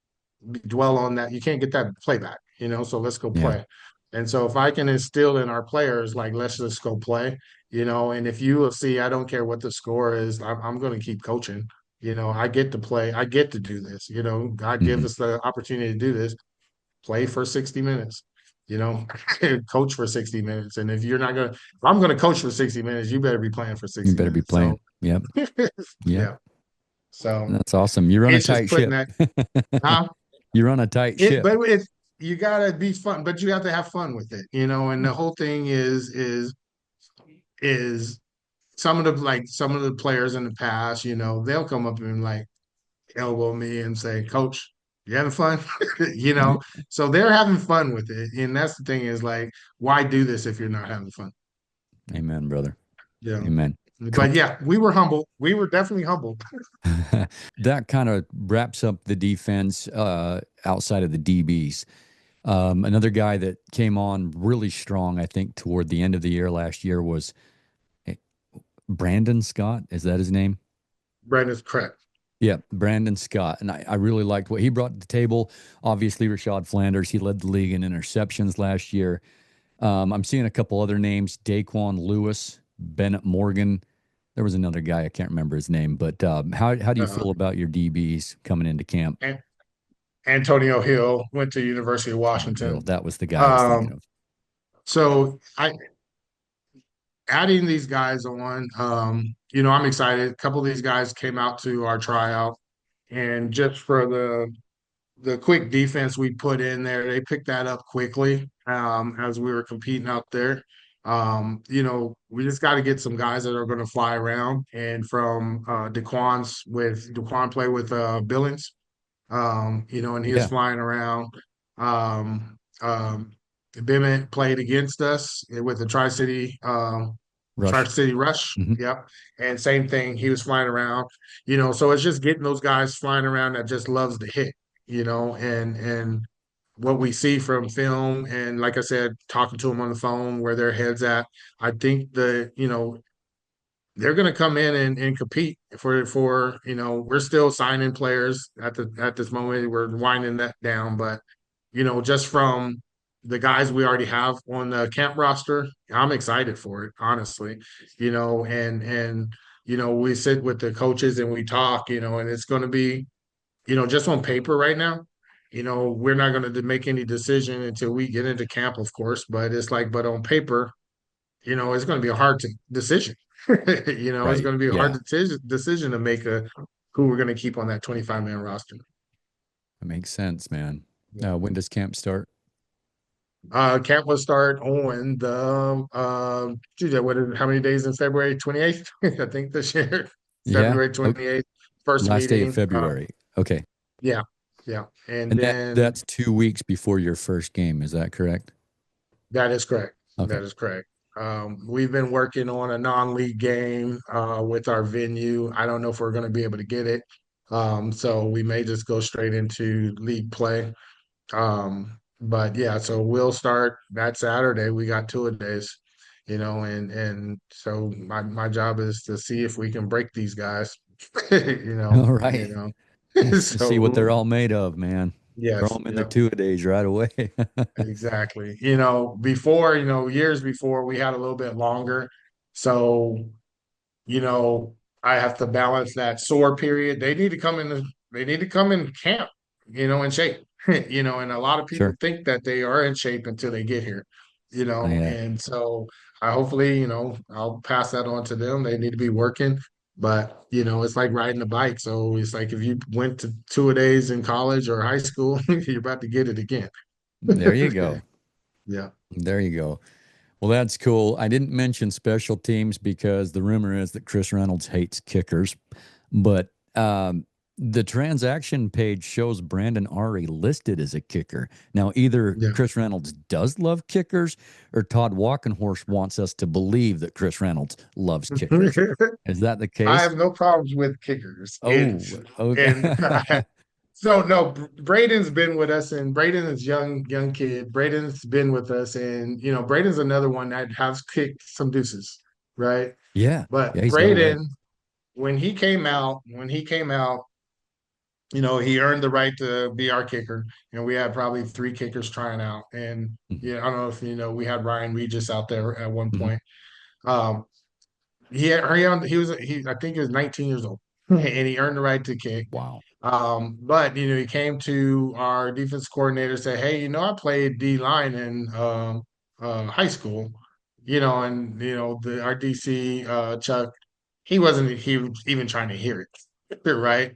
dwell on that. You can't get that playback, so let's go Yeah. play. And so if I can instill in our players, like, let's just go play, and if you will see, I don't care what the score is, I'm going to keep coaching. I get to play, I get to do this, God give Hmm. us the opportunity to do this, play for 60 minutes, coach for 60 minutes. And if I'm going to coach for 60 minutes, you better be playing for You 60 better be minutes. So, playing. Yep. Yep. yeah. So That's awesome. You run a it's just tight putting ship. that, huh? You run a tight It, ship. but it's, you got to be fun, but you have to have fun with it, and the whole thing is some of the players in the past, they'll come up and like elbow me and say, Coach, you having fun? you know, so they're having fun with it. And that's the thing is like, why do this if you're not having fun? Amen, brother. Yeah. Amen. But Coach, yeah, we were humble. We were definitely humbled. that kind of wraps up the defense outside of the DBs. Another guy that came on really strong, I think, toward the end of the year last year was eh, Brandon Scott. Is that his name? Brandon's correct. Yeah, Brandon Scott. And I really liked what he brought to the table. Obviously, Rashad Flanders, he led the league in interceptions last year. I'm seeing a couple other names: Daquan Lewis, Bennett Morgan. There was another guy I can't remember his name, but how do you Uh, feel about your DBs coming into camp? and Antonio Hill went to University of Antonio Hill, Washington. that was the guy I was thinking Um, of. so I adding these guys on, I'm excited. A couple of these guys came out to our tryout, and just for the quick defense we put in there, they picked that up quickly as we were competing out there. We just got to get some guys that are going to fly around. And from Daquan play with Billings, and he was Yeah, flying around. Um, Bennett played against us with the Tri Rush. City Rush. Hmm. Yep. And same thing, he was flying around, so it's just getting those guys flying around that just loves to hit, and what we see from film and like I said, talking to them on the phone where their heads at, I think they're going to come in and compete for we're still signing players at this moment. We're winding that down, but just from the guys we already have on the camp roster, I'm excited for it, honestly. And we sit with the coaches and we talk, and it's going to be, just on paper right now. We're not going to make any decision until we get into camp, of course. But it's like, but on paper, it's going to be a hard decision. It's Right. going to be a hard Yeah. decision to make who we're going to keep on that 25-man roster. That makes sense, man. Yeah. When does camp start? Camp will start on geez, how many days in February? 28th, I think this year. Yeah. February Okay. 28th, first Last day of meeting. February. Okay. Yeah, yeah. And And then that's 2 weeks before your first game. Is that correct? that is correct. Okay. That is correct. We've been working on a non-league game with our venue. I don't know if we're going to be able to get it. So we may just go straight into league play. But yeah, so we'll start that Saturday. We got 2 days, and so my job is to see if we can break these guys, you know, All you right. know. See what they're So all made of, man. Throw yes, them in the yep, 2 days right away. exactly. Before, years before we had a little bit longer. So you know, I have to balance that sore period. They need to come in camp, in shape. And a lot of people Sure. think that they are in shape until they get here, Yeah. and so I hopefully, I'll pass that on to them. They need to be working. But, it's like riding a bike. So it's like if you went to 2 days in college or high school, you're about to get it again. There you go. Yeah. There you go. Well, that's cool. I didn't mention special teams because the rumor is that Chris Reynolds hates kickers, but the transaction page shows Brandon Ari listed as a kicker. Now, either Yeah. Chris Reynolds does love kickers or Todd Walkenhorst wants us to believe that Chris Reynolds loves kickers. Is that the I case? have no problems with kickers. Oh, And okay. so no, Braden's been with us, and Braden is young kid. Braden's been with us, and Braden's another one that has kicked some deuces, right? Yeah. But Yeah, he's got a leg. Braden, when he came out, he earned the right to be our kicker. We had probably three kickers trying out, and Mhm. I don't know if we had Ryan Regis out there at one Mhm. point. Um, he I think he was 19 years old, and he earned the right to kick. Wow. But he came to our defense coordinator, said, "Hey, I played D line in high school, and our DC Chuck, he was even trying to hear it, right?"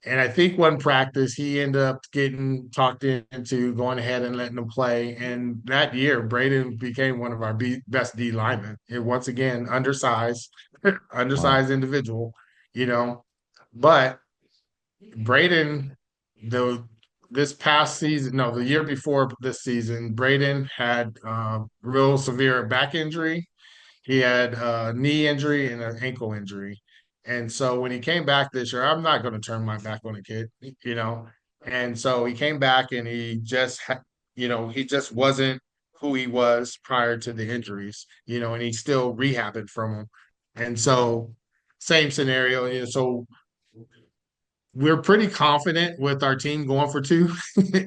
And I think one practice he ended up getting talked into going ahead and letting him play. And that year, Braden became one of our best D linemen. And once again, undersized, Wow. undersized individual, you know. But Braden, the this past season, no, the year before this season, Braden had real severe back injury. He had a knee injury and an ankle injury. And so when he came back this year, I'm not going to turn my back on a kid, you know. And so he came back and he just wasn't who he was prior to the injuries, and he's still rehabbing from them. And so same scenario, so we're pretty confident with our team going for two.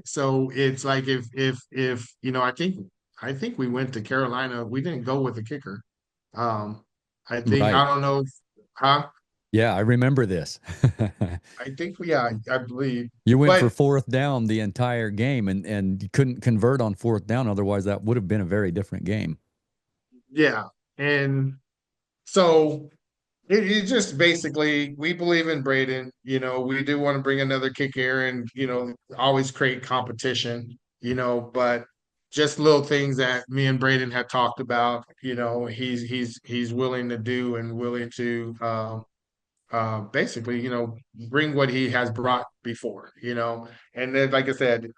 So it's like if I think we went to Carolina. We didn't go with a kicker. Um, I think I Right. don't know. Huh? Yeah, I remember this. I think yeah, I believe. You went for But fourth down the entire game and you couldn't convert on fourth down. Otherwise, that would have been a very different game. yeah, and so it just basically we believe in Braden. We do want to bring another kicker and always create competition. But just little things that me and Braden had talked about. He's willing to do and willing to basically bring what he has brought before. And then like I said,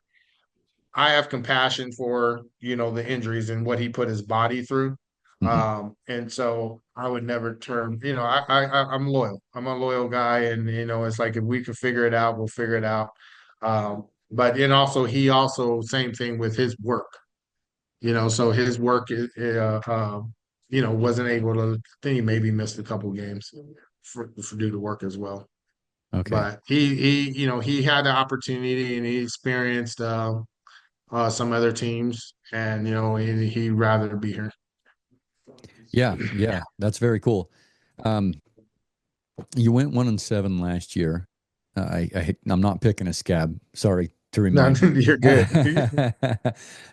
I have compassion for the injuries and what he put his body through. Hmm. And so I would never turn, I'm loyal. I'm a loyal guy, and it's like if we can figure it out, we'll figure it out. But then also he also same thing with his work. So his work wasn't able to. I think he maybe missed a couple games for due to work as well. Okay. But he had the opportunity and he experienced. some other teams, and he'd rather be here. Yeah, yeah, that's very cool. Um, you went 1-7 last year. I'm not picking a scab. Sorry to No, remind you. you're good.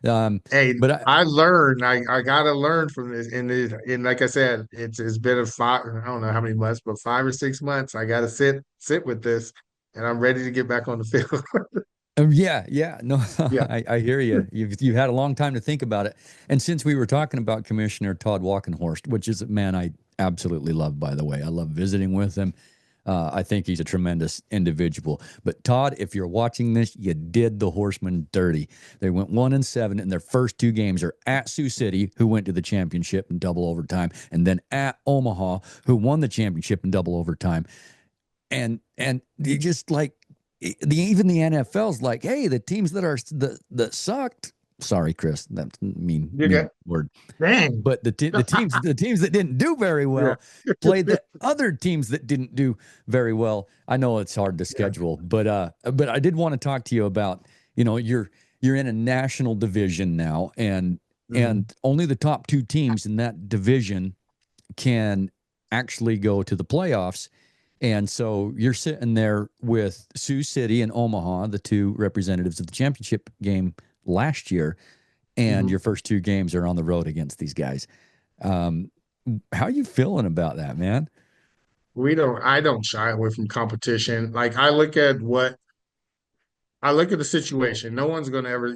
um, Hey, but I learned. I gotta learn from this. And like I said, it's been a five. I don't know how many months, but 5 or 6 months. I gotta sit with this, and I'm ready to get back on the field. Yeah, yeah, no, Yeah. I hear you. You've had a long time to think about it, and since we were talking about Commissioner Todd Walkenhorst, which is a man I absolutely love, by the way, I love visiting with him. I think he's a tremendous individual. But Todd, if you're watching this, you did the Horsemen dirty. They went 1-7, and their first two games are at Sioux City, who went to the championship in double overtime, and then at Omaha, who won the championship in double overtime. And you just like even the NFL's like, hey, the teams that sucked. Sorry, Chris, that's You mean got word. dang. But the teams that didn't do very Yeah. well played the other teams that didn't do very well. I know it's hard to Yeah. schedule, but I did want to talk to you about, you're in a national division now, and Mhm. only the top two teams in that division can actually go to the playoffs. And so you're sitting there with Sioux City and Omaha, the two representatives of the championship game last year, and Mhm. your first two games are on the road against these guys. Um, how you feeling about that, man? I don't shy away from competition. Like I look at the situation. No one's going to ever,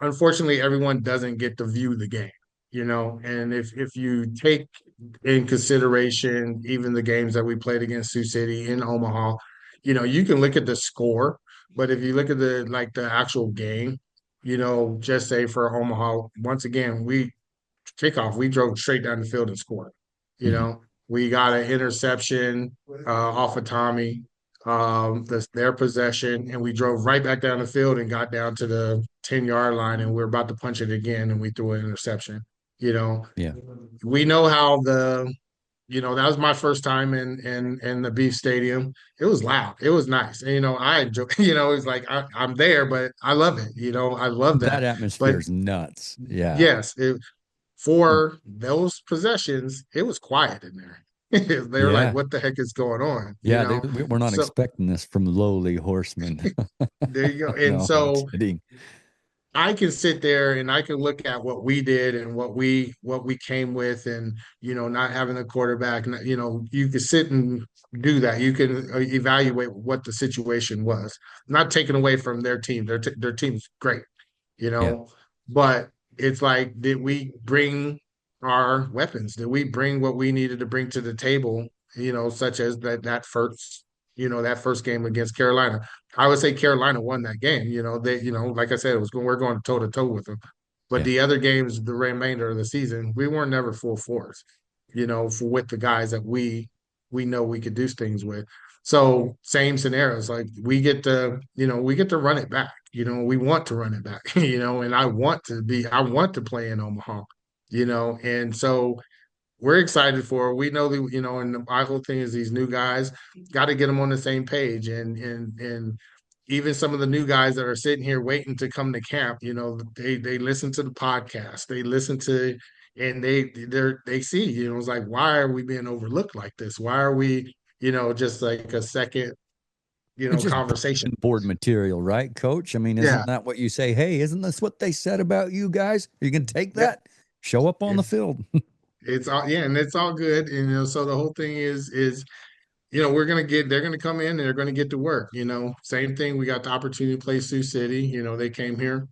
unfortunately, everyone doesn't get to view the game, and if you take in consideration even the games that we played against Sioux City in Omaha, you can look at the score, but if you look at the actual game, just say for Omaha, once again, we drove straight down the field and scored. You Mm-hmm. know, we got an interception off of Tommy, their possession, and we drove right back down the field and got down to the 10-yard line, and we are about to punch it again, and we threw an interception. You know, Yeah. we know how that was my first time in the Beef Stadium. It was loud. It was nice. And, I enjoy. It's like I'm there, but I love it. I love That that. But atmosphere is nuts. Yeah. yes, for those possessions, it was quiet in there. They were like, Yeah. "What the heck is going on?" Yeah. We're not So expecting this from lowly horsemen. there you go. And No, I'm so kidding. I can sit there and I can look at what we did and what we came with, and not having a quarterback. And you can sit and do that. You can evaluate what the situation was. Not taken away from their team. Their team's great, you Yeah. know. But it's like, did we bring our weapons? Did we bring what we needed to bring to the table? Such as that first game against Carolina. I would say Carolina won that game. Like I said, we're going toe to toe with them. But Yeah. the other games, the remainder of the season, we weren't never full force. With the guys that we know we could do things with. So same scenarios, like we get to run it back. We want to run it back. And I want to play in Omaha. And so we're excited for. We know that and my whole thing is these new guys got to get them on the same page, and even some of the new guys that are sitting here waiting to come to camp, they listen to the podcast, they listen to, and they see, it's like, why are we being overlooked like this? Why are we, just like a second, It's just conversation? bulletin board material, right, Coach? I mean, Yeah, isn't that what you say? Hey, isn't this what they said about you guys? You can take yeah. that, show up on the It's field. it's all, yeah, and it's all good. And so the whole thing is they're gonna come in and they're gonna get to work. Same thing. We got the opportunity to play Sioux City. They came here.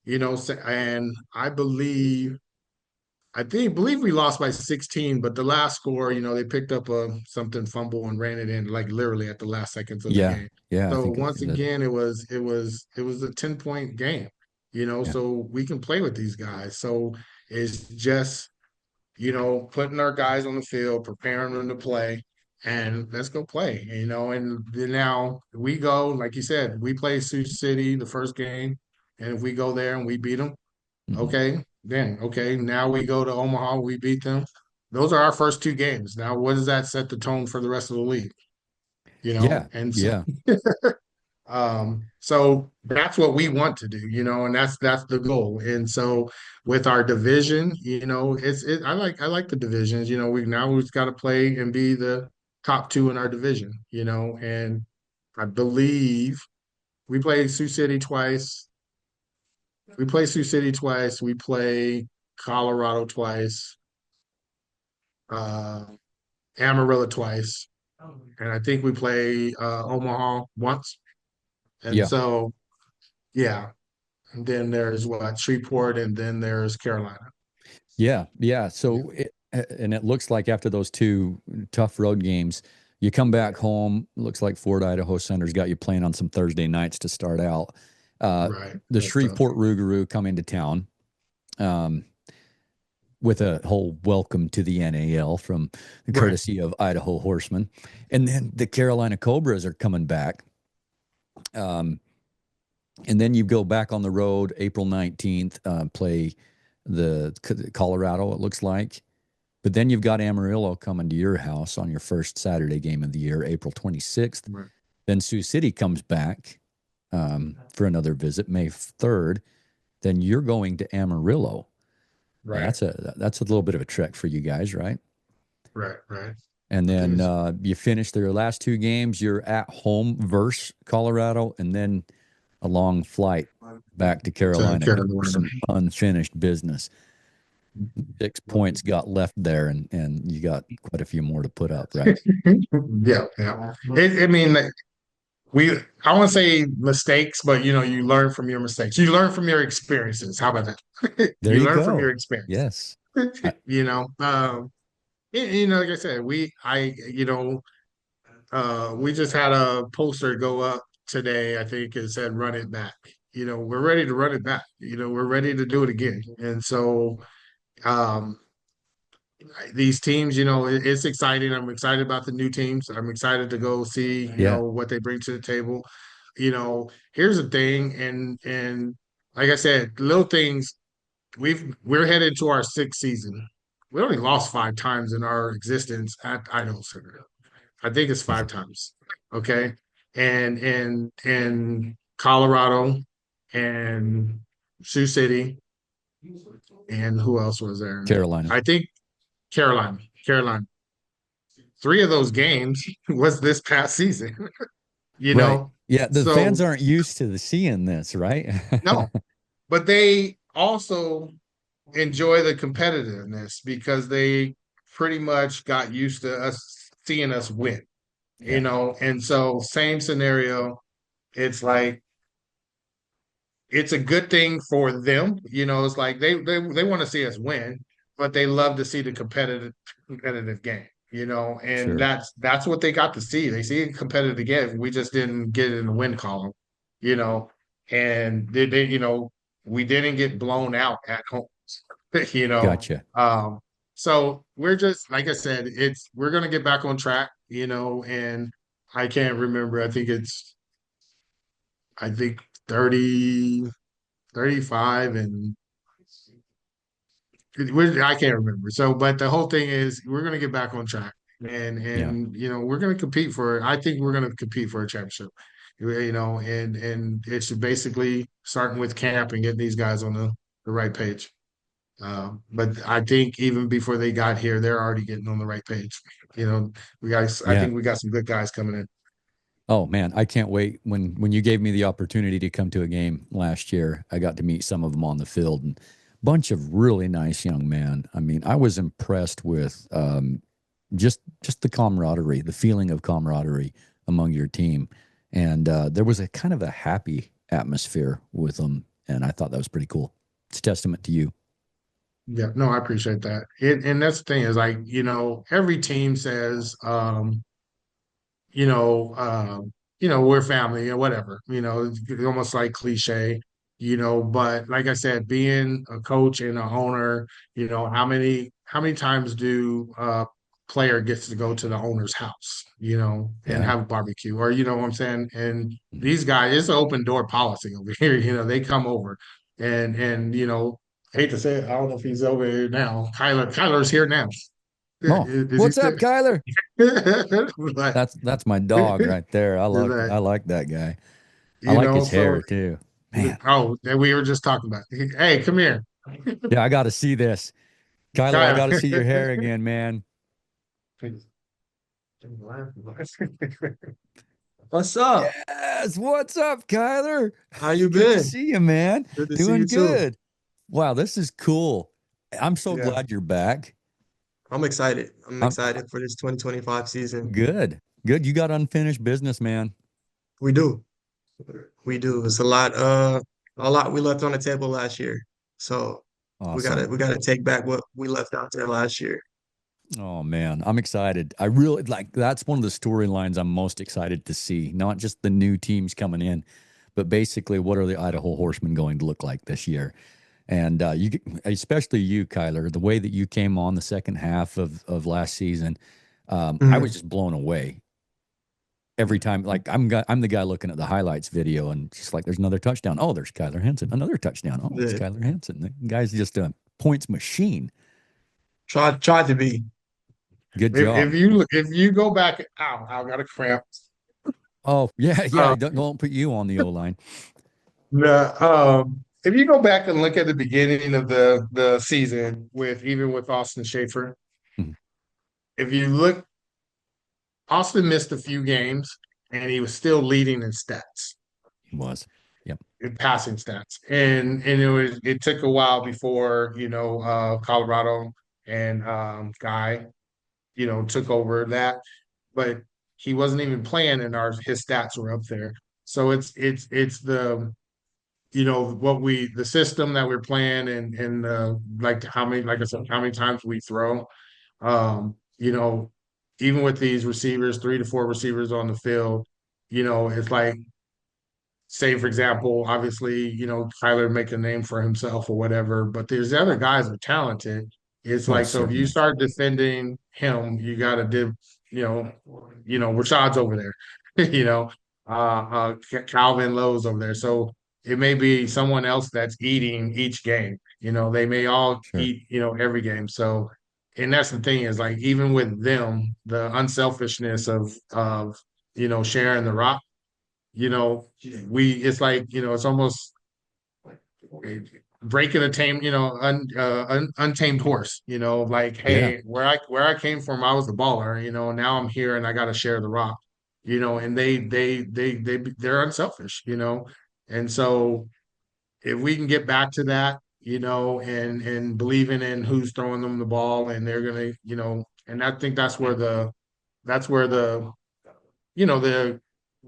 And I believe we lost by 16, but the last score, they picked up a something fumble and ran it in like literally at the last seconds of the Yeah, game. yeah, I So think once that. again, it was a 10-point game. Yeah, So we can play with these guys. So it's just putting our guys on the field, preparing them to play, and let's go play. And then now we go, like you said, we play Sioux City the first game, and if we go there and we beat them, hmm okay, now we go to Omaha, we beat them. Those are our first two games. Now, what does that set the tone for the rest of the league? yeah, And so yeah. So that's what we want to do, and that's the goal. And so with our division, I like the divisions. We've got to play and be the top two in our division, and I believe we play Sioux City twice. We play Sioux City twice. We play Colorado twice, uh, Amarillo twice, and I think we play Omaha once. And Yeah. so, yeah. And then there's what Shreveport, and then there's Carolina. Yeah. Yeah. Yeah, And it looks like after those two tough road games, you come back home. Looks like Fort Idaho Center's got you playing on some Thursday nights to start out. Uh, right. the That's tough. Shreveport Rougarou come into town. Um, with a whole welcome to the NAL from the Right, courtesy of Idaho Horsemen. And then the Carolina Cobras are coming back. Um, and then you go back on the road April 19th, play the Colorado, it looks like. But then you've got Amarillo coming to your house on your first Saturday game of the year, April 26th. right, Then Sioux City comes back for another visit, May 3rd. Then you're going to Amarillo. Now, right, that's a little bit of a trek for you guys, right? right. And It then is. you finish their last two games. You're at home versus Colorado, and then a long flight back to To Carolina because there's Carolina. some unfinished business. 6 points got left there, and you got quite a few more to put up, right? Yeah, yeah. I mean, we I won't say mistakes, but you learn from your mistakes. You learn from your experiences. How about that? There You you learn from your go. experience. Yes. I, You know, like I said, we just had a poster go up today. I think it said "Run it back." We're ready to run it back. We're ready to do it again. And so, um, these teams, it's exciting. I'm excited about the new teams. I'm excited to go see, yeah. what they bring to the table. Here's the thing, and like I said, little things. We're headed to our sixth season. We only lost 5 times in our existence at Idaho Center. I think it's 5 times. Okay. And Colorado and Sioux City, and who else was there? Carolina. I think Carolina. Carolina. 3 of those games was this past season, you Right. know? Yeah. The fans So aren't used to the seeing this, right? no, but they also enjoy the competitiveness because they pretty much got used to us seeing us win, Yeah. and so same scenario. It's like it's a good thing for them. It's like they want to see us win, but they love to see the competitive game. And Sure. that's what they got to see. They see a competitive game. We just didn't get it in the win column, you know, and we didn't get blown out at home, you know. Gotcha. So we're just like I said, we're gonna get back on track, and I can't remember. I think 30 35 and I can't remember. So, but the whole thing is we're going to get back on track, and Yeah. we're going to compete for. I think we're going to compete for a championship. And it's basically starting with camp and getting these guys on the right page. But I think even before they got here, they're already getting on the right page. I Yeah. think we got some good guys coming in. Oh man, I can't wait. When you gave me the opportunity to come to a game last year, I got to meet some of them on the field and bunch of really nice young men. I mean, I was impressed with just the camaraderie, the feeling of camaraderie among your team, and there was a kind of a happy atmosphere with them, and I thought that was pretty cool. It's a testament to you. Yeah, no, I appreciate that. And that's the thing is like, every team says, you know, we're family or whatever, it's almost like cliche, but like I said, being a coach and a owner, how many times do player gets to go to the owner's house, and Yeah. have a barbecue or what I'm saying? And these guys, it's an open door policy over here, they come over and hate to say it, I don't know if he's over here now. Kyler's here now. Oh, Is he what's still? up, Kyler? But That's my dog right there. I is like that I like that guy. I you like know. his So, hair too. Man. that we were just talking about. Hey, come here, Yeah, I got to see this. Kyler, I Kyle. got to see your hair again, man. What's up? Yes. What's up, Kyler? How you Good to been? see you, man. Good to see Doing you too. good. Wow, this is cool. I'm so Yeah, glad you're back. I'm excited. I'm I'm excited for this 2025 season. good. Good. You got unfinished business, man. We do. We do. It's a lot we left on the table last year. So Awesome. we gotta take back what we left out there last year. Oh man, I'm excited. I really like that's one of the storylines I'm most excited to see. Not just the new teams coming in, but basically what are the Idaho Horsemen going to look like this year? And especially you, Kyler, the way that you came on the second half of last season, I was Mhm. just blown away every time. Like I'm the guy looking at the highlights video and just like there's another touchdown. Oh, there's Kyler Hansen. Another touchdown. Oh, it's Yeah. Kyler Hansen. The guy's just a points machine. Tried to be. Good job. If you go back, ow, I got a cramp. Oh, yeah, yeah. Uh, Don't put you on the O line. if you go back and look at the beginning of the season with even with Austin Schaefer, Mhm. if you look, Austin missed a few games and he was still leading in stats, He was. Yep. in passing stats. And it took a while before, Colorado and Guy, took over that. But he wasn't even playing and his stats were up there. So it's the the system that we're playing and like how many like I said how many times we throw um you know even with these receivers 3 to 4 receivers on the field, it's like, say for example, obviously, Kyler make a name for himself or whatever, but there's other guys that are talented. It's like, Most so if you certainly. start defending him, you got to do, you know, Rashad's over there, Calvin Lowe's over there. So it may be someone else that's eating each game. They may all Sure. eat, every game. So, and that's the thing is like even with them, the unselfishness of sharing the rock, it's like, it's almost breaking a tame, untamed horse, like, Yeah. hey, where I came from, I was the baller, now I'm here and I got to share the rock, and they're unselfish, and so if we can get back to that, and believing in who's throwing them the ball and they're gonna, and I think that's where the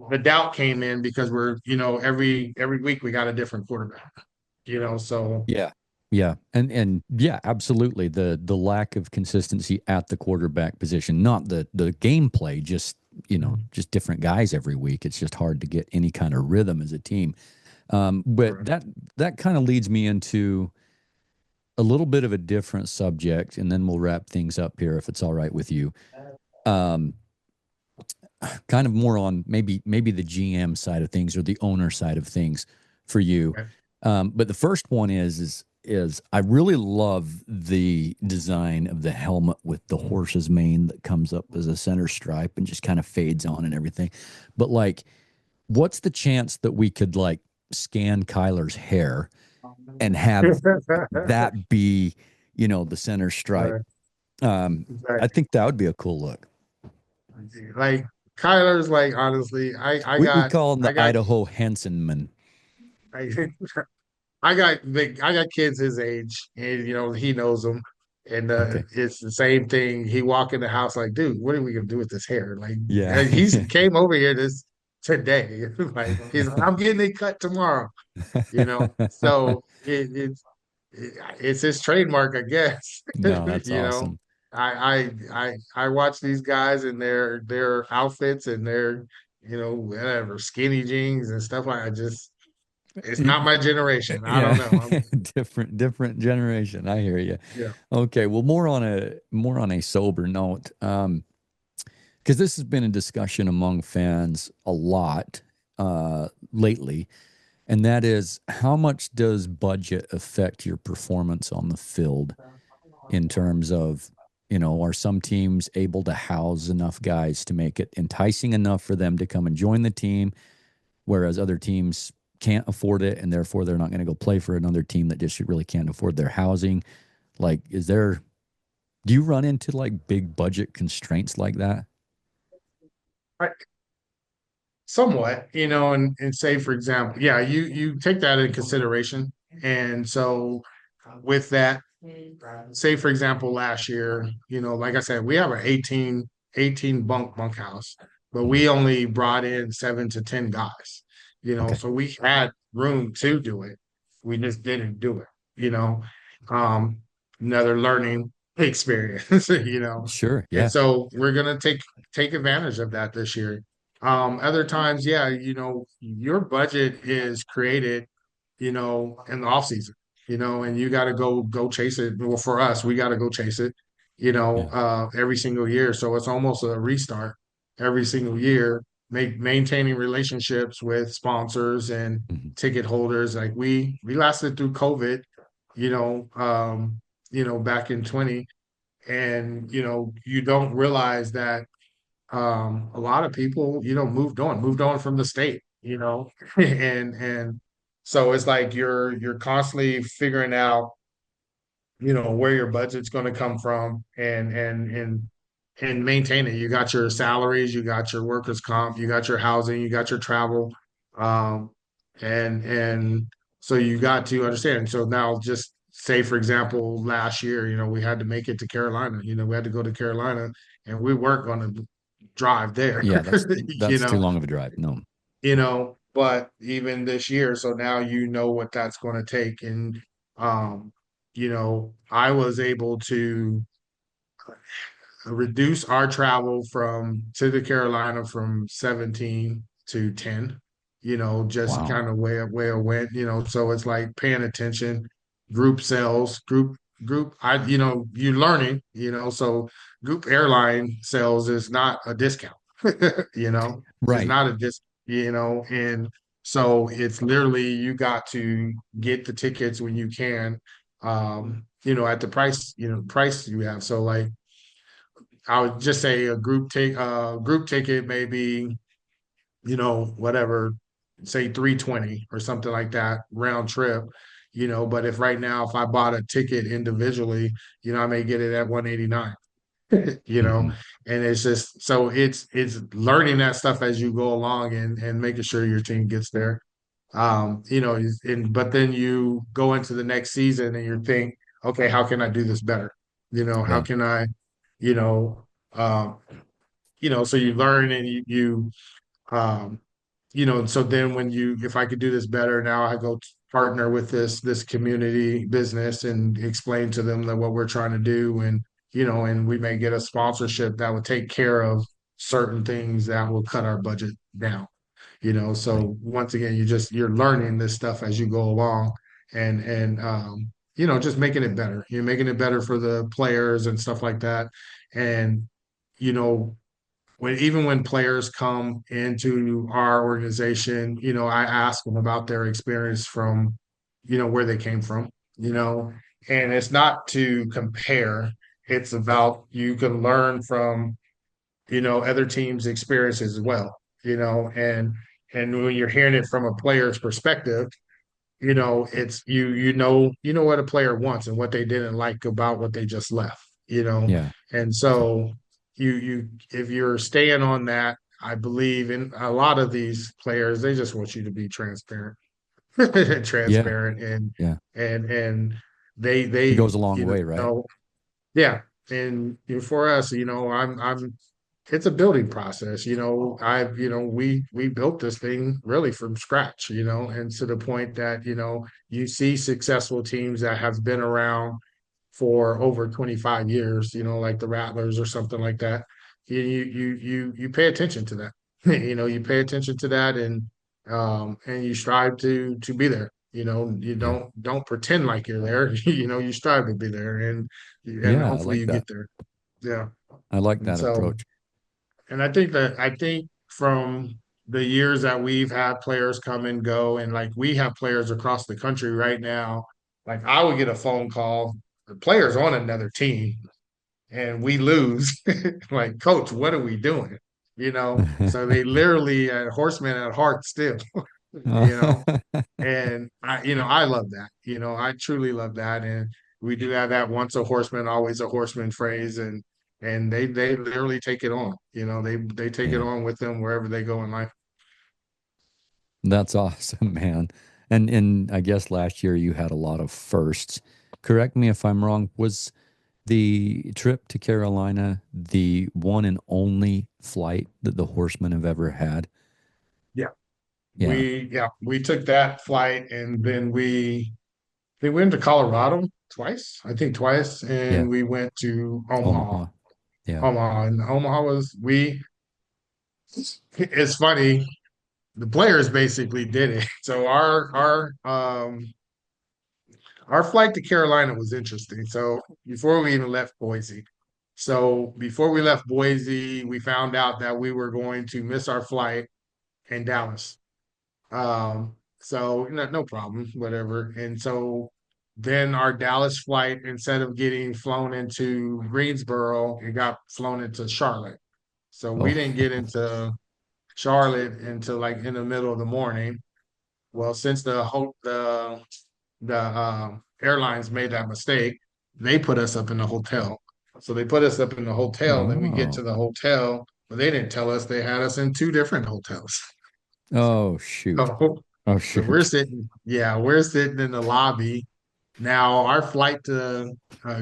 the doubt came in because we're, every week we got a different quarterback, so Yeah. Yeah. And yeah, absolutely. The lack of consistency at the quarterback position, not the gameplay, just just different guys every week. It's just hard to get any kind of rhythm as a team. But that kind of leads me into a little bit of a different subject, and then we'll wrap things up here if it's all right with you. Um, kind of more on maybe the GM side of things or the owner side of things for you. But the first one is I really love the design of the helmet with the horse's mane that comes up as a center stripe and just kind of fades on and everything. But like, what's the chance that we could like scan Kyler's hair and have that be, the center stripe? right, Um, right. I think that would be a cool look. Like Kyler's like honestly, We call him I the got Idaho Henson. I, I got kids his age, and he knows them, and Okay. it's the same thing. He walk in the house like, dude, what are we gonna do with this hair? Like, Yeah. and he's came over here this today, like he's like, I'm getting it cut tomorrow, So it's his trademark, I guess. No, that's you know, awesome. I watch these guys and their outfits and their whatever skinny jeans and stuff like. I just it's not my generation. I don't Yeah. know. Different generation. I hear you. Yeah. Okay. Well, more on a sober note. Because this has been a discussion among fans a lot lately, and that is how much does budget affect your performance on the field in terms of, are some teams able to house enough guys to make it enticing enough for them to come and join the team whereas other teams can't afford it, and therefore they're not going to go play for another team that just really can't afford their housing. Like, do you run into like big budget constraints like that? I, somewhat, and say for example, yeah, you take that in consideration. And so with that, say for example, last year, like I said, we have an 18 bunkhouse, but Mhm. we only brought in 7 to 10 guys, Okay. so we had room to do it. We just didn't do it, you know. Um, Another learning experience, Sure. and Yeah. so we're gonna take advantage of that this year. Other times, yeah, your budget is created, in the off season, and you got to go chase it. Well, for us, we got to go chase it, Yeah. every single year. So it's almost a restart every single year. Maintaining relationships with sponsors and Mhm. ticket holders. Like we lasted through COVID, you know, um, back in 20, and you don't realize that a lot of people moved on from the state, and so it's like you're constantly figuring out where your budget's going to come from, and maintain it. You got your salaries, you got your workers' comp, you got your housing, you got your travel, um and so you got to understand. So now, just say for example, last year, we had to make it to Carolina. We had to go to Carolina, and we weren't going to drive there. Yeah. That's you too know long of a drive. No. but even this year, so now what that's going to take. And I was able to reduce our travel from to the Carolina from 17 to 10, just Wow. kind of where it went, so it's like paying attention, group sales, group, you learning, so group airline sales is not a discount, it's Right. not a and so it's literally you got to get the tickets when you can, at the price you have. So like, I would just say a group ticket maybe, whatever, say 320 or something like that round trip, but if right now if I bought a ticket individually, I may get it at 189, you know, Hmm. and it's just so it's learning that stuff as you go along, and making sure your team gets there. And but then you go into the next season and you think, okay, how can I do this better? How Yeah. can I, you know, um, so you learn, and um, so then if I could do this better, now I go partner with this community business and explain to them that what we're trying to do, and we may get a sponsorship that will take care of certain things that will cut our budget down. Right. So once again, you're learning this stuff as you go along, and just making it better. You're making it better for the players and stuff like that. And you know, when players come into our organization, I ask them about their experience from, where they came from, you know, and it's not to compare. It's about you can learn from, other teams' experiences as well, and when you're hearing it from a player's perspective, it's you know what a player wants and what they didn't like about what they just left, Yeah. and so if you're staying on that, I believe in a lot of these players, they just want you to be transparent, Yeah. transparent, and Yeah. and and they It they goes a long way, right? yeah. And for us, I'm it's a building process. We built this thing really from scratch, and to the point that, you see successful teams that have been around for over 25 years, like the Rattlers or something like that. You pay attention to that. You pay attention to that, and you strive to be there. You Yeah. don't pretend like you're there. You strive to be there, and Yeah. I hopefully like you that. get there. Yeah. I like And that so, approach. and I think from the years that we've had players come and go, and like we have players across the country right now, like I would get a phone call, the players on another team, and we lose. Like, coach, what are we doing? So they literally horsemen at heart still, you know. And I love that. I truly love that. And we do have that once a horseman, always a horseman phrase, and they literally take it on. They take it Yeah. on with them wherever they go in life. That's awesome, man. And I guess last year you had a lot of firsts. Correct me if I'm wrong. Was the trip to Carolina the one and only flight that the Horsemen have ever had? Yeah. Yeah. We took that flight and then we went to Colorado twice, I think twice, Yeah. and we went to Omaha. Omaha. Yeah. Omaha and Omaha it's funny, the players basically did it. So our flight to Carolina was interesting. So before we even left Boise. So before we left Boise, we found out that we were going to miss our flight in Dallas. So no problem, whatever. And so then our Dallas flight, instead of getting flown into Greensboro, it got flown into Charlotte. So we Oh, didn't get into Charlotte until like in the middle of the morning. Well, since the airlines made that mistake, they put us up in the hotel. So they put us up in the hotel. Then we get oh, to the hotel, but they didn't tell us they had us in two different hotels. oh, shoot. So, Oh, so we're shoot. sitting, yeah, we're sitting in the lobby. Now our flight to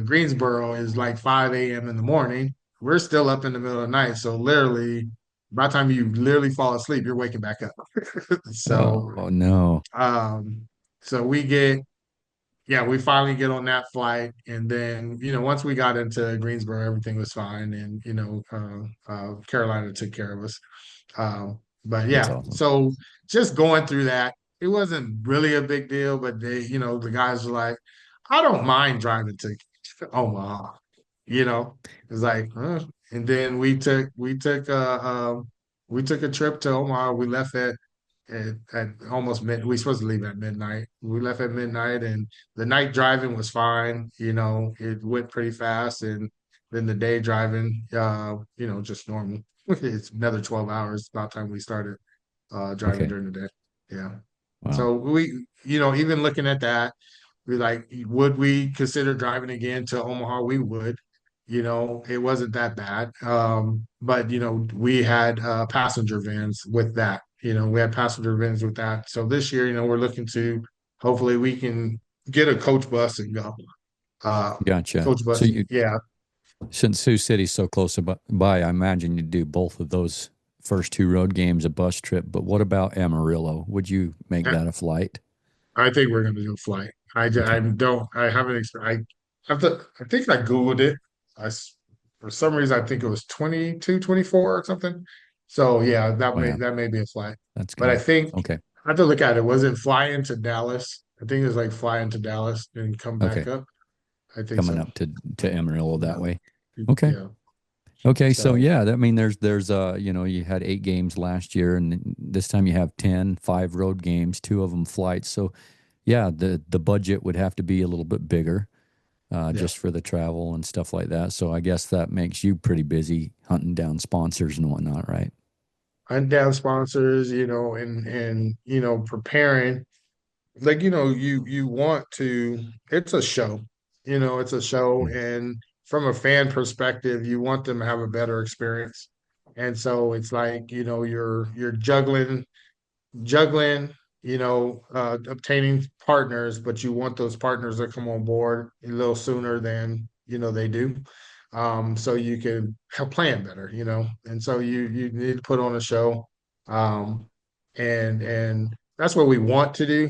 Greensboro is like 5 a.m. in the morning. We're still up in the middle of the night. So literally, by the time you literally fall asleep, you're waking back up. So, Oh, no. um, so we finally get on that flight, and then once we got into Greensboro, everything was fine, and Carolina took care of us. But That's yeah, awesome. so just going through that, it wasn't really a big deal, but the guys were like, I don't mind driving to Omaha, you know, it's like, huh? And then we took a trip to Omaha. We left at almost mid. We supposed to leave at midnight. We left at midnight, and the night driving was fine. It went pretty fast, and then the day driving, just normal. It's another 12 hours. About time we started driving Okay. during the day. Yeah. Wow. So even looking at that, we like, would we consider driving again to Omaha? We would. It wasn't that bad. But we had passenger vans with that. We had passenger vans with that. So this year, we're looking to hopefully we can get a coach bus and go. Uh, Gotcha. coach So bus, you, yeah. since Sioux City's so close by, I imagine you do both of those first two road games a bus trip. But what about Amarillo? Would you make that a flight? I think we're going to do a flight. I Okay. don't, I haven't, I think I Googled it. For some reason, I think it was 22, 24 or something. So yeah, Oh, yeah. that may be a flight. That's But I good. think Okay. I have to look at it. Was it fly into Dallas? I think it was like fly into Dallas and come back Okay. up. I think Coming so. up to Amarillo that Yeah. way. Okay. Yeah. Okay. So So yeah, I mean, there's you had 8 games last year, and this time you have 10, 5 road games, two of them flights. So yeah, the budget would have to be a little bit bigger, yeah. just for the travel and stuff like that. So I guess that makes you pretty busy hunting down sponsors and whatnot, right? Hunt down sponsors, and preparing. Like you want to, it's a show, it's a show, Mm. and from a fan perspective you want them to have a better experience, and so it's like you're juggling, obtaining partners, but you want those partners to come on board a little sooner than they do, so you can plan better, and so you need to put on a show, um, and that's what we want to do.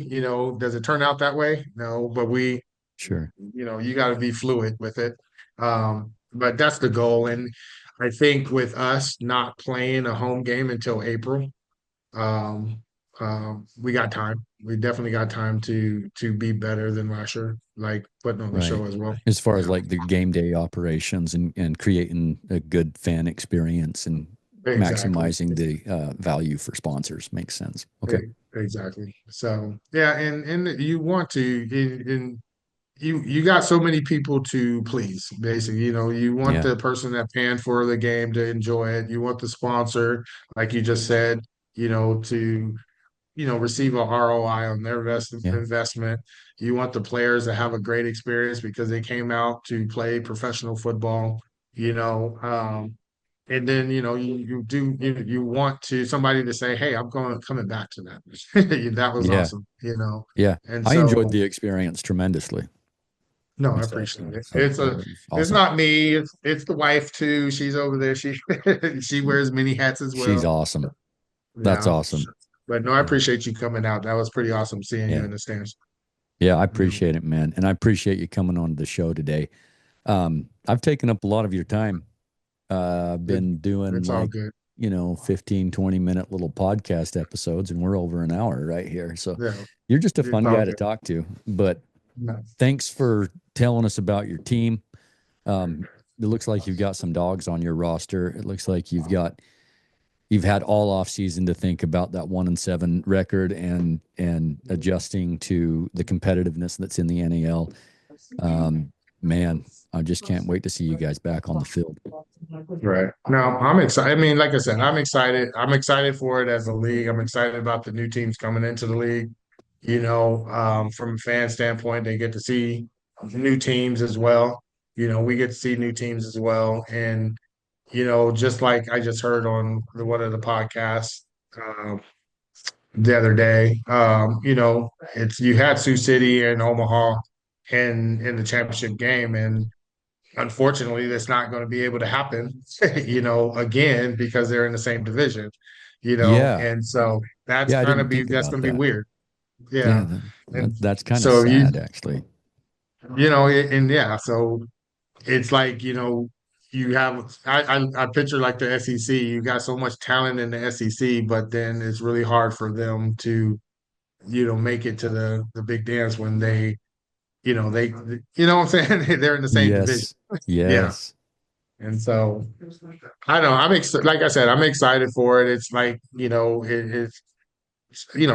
Does it turn out that way? No, but Sure. you got to be fluid with it. But that's the goal, and I think with us not playing a home game until April, um, we got time. We definitely got time to be better than last year, like putting on the Right. show as well. As far as Yeah, like the game day operations and creating a good fan experience and exactly. maximizing the value for sponsors makes sense. Okay. Exactly. So yeah, and you want to, you got so many people to please, basically. You want Yeah. the person that paying for the game to enjoy it. You want the sponsor, like you just said, to receive a ROI on their Yeah. investment. You want the players to have a great experience because they came out to play professional football, you know. And then you want to somebody to say, "Hey, I'm coming back to that." That was Yeah. awesome. Yeah. And I enjoyed so, the experience tremendously. no, I So, appreciate it. so it was It's awesome. not me. It's the wife too. She's over there. She she wears many hats as She's well. awesome. That's Yeah. awesome. But no, I Yeah. appreciate you coming out. That was pretty awesome seeing you Yeah. in the stands. Yeah. I You know, appreciate it, man. And I appreciate you coming on the show today. I've taken up a lot of your time. I've it, been doing it's all like, good. 15, 20-minute little podcast episodes, and we're over an hour right here. So Yeah, you're just a it's fun all guy to good. talk to. But No. thanks for telling us about your team. It looks like you've got some dogs on your roster. It looks like you've had all off season to think about that 1-7 record and adjusting to the competitiveness that's in the NAL. Man, I just can't wait to see you guys back on the field. Right. No, I'm excited. I mean, like I said, I'm excited. I'm excited for it as a league. I'm excited about the new teams coming into the league. From a fan standpoint, they get to see new teams as well. We get to see new teams as well. And, just like I just heard on one of the podcasts um, the other day, it's you had Sioux City and Omaha in the championship game, and unfortunately, that's not going to be able to happen, again because they're in the same division, Yeah. and so Yeah, I didn't that's think going about to be that. weird. Yeah, Yeah, and that's kind of so sad, actually. and yeah, so it's like you have I picture like the SEC. You got so much talent in the SEC, but then it's really hard for them to make it to the big dance when they what I'm saying. They're in the same division. Yes. Yeah. Yes. And so I don't know. Like I said, I'm excited for it. It's like, I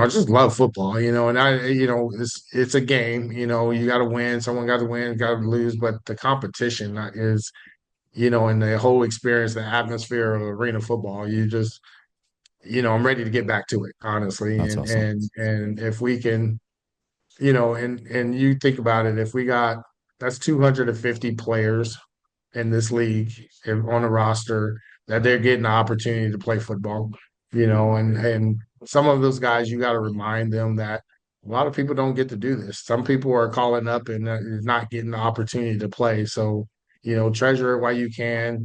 just love football, and it's a game, you got to win. Someone got to win, got to lose, but the competition is, and the whole experience, the atmosphere of arena football, I'm ready to get back to it, honestly. That's awesome. And if we can, and you think about it, if we got that's 250 players in this league on a roster that they're getting the opportunity to play football, and some of those guys you got to remind them that a lot of people don't get to do this. Some people are calling up and not getting the opportunity to play. So, treasure it while you can.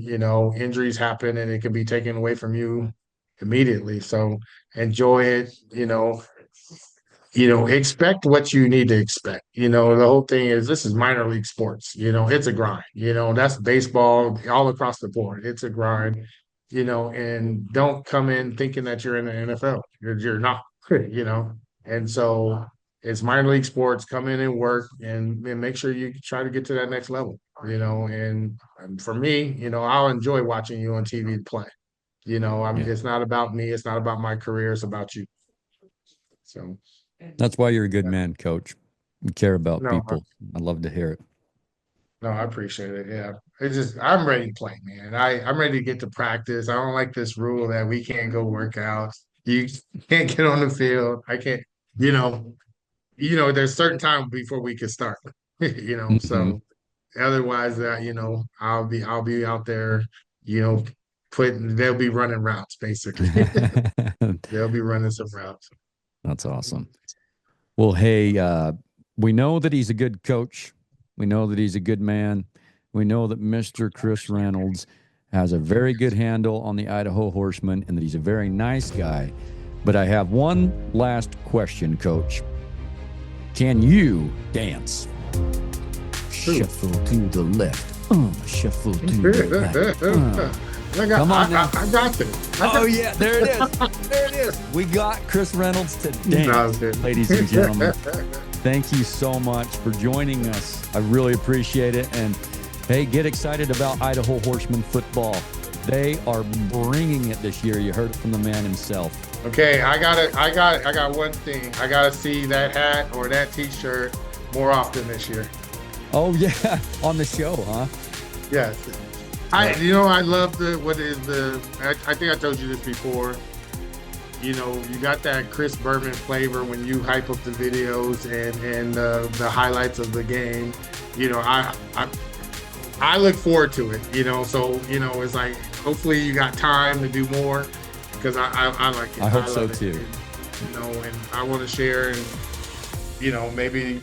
Injuries happen and it can be taken away from you immediately. So enjoy it. Expect what you need to expect. The whole thing is this is minor league sports. It's a grind. That's baseball all across the board. It's a grind, and don't come in thinking that you're in the NFL. You're not, And so it's minor league sports. Come in and work and make sure you try to get to that next level, and for me, I'll enjoy watching you on TV play. Yeah. It's not about me. It's not about my career. It's about you. So. That's why you're a good man, coach. You care about No, people. I love to hear it. no, I appreciate it. Yeah. It's just I'm ready to play, man. I'm ready to get to practice. I don't like this rule that we can't go work out. You can't get on the field. I can't, you know, there's certain time before we can start. Hmm. So otherwise I'll be out there, you know, they'll be running routes basically. They'll be running some routes. That's awesome. Well, hey, we know that he's a good coach. We know that he's a good man. We know that Mr. Chris Reynolds has a very good handle on the Idaho Horsemen and that he's a very nice guy. But I have one last question, Coach. Can you dance? Shuffle to the left. Shuffle to the right. Come on now. I got this. Oh, yeah, there it is. There it is. We got Chris Reynolds to dance, No, ladies and gentlemen. Thank you so much for joining us. I really appreciate it. And hey, get excited about Idaho Horsemen football. They are bringing it this year. You heard it from the man himself. Okay, I got one thing. I gotta see that hat or that T-shirt more often this year. Oh yeah, on the show, huh? Yes. I love I think I told you this before. You got that Chris Berman flavor when you hype up the videos and the highlights of the game. I look forward to it. So it's like hopefully you got time to do more because I like it. I hope so love it. too. And I want to share and maybe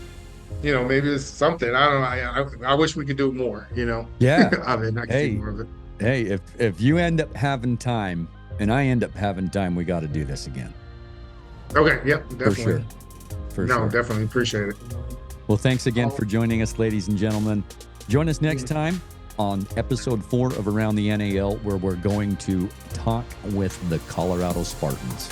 it's something. I don't know. I wish we could do more. Yeah. Of it. I can see more of it. Hey, if you end up having time and I end up having time, we got to do this again. Okay. Yep. Definitely. For sure. Definitely appreciate it. Well, thanks again for joining us, ladies and gentlemen. Join us next time on episode 4 of Around the NAL, where we're going to talk with the Colorado Spartans.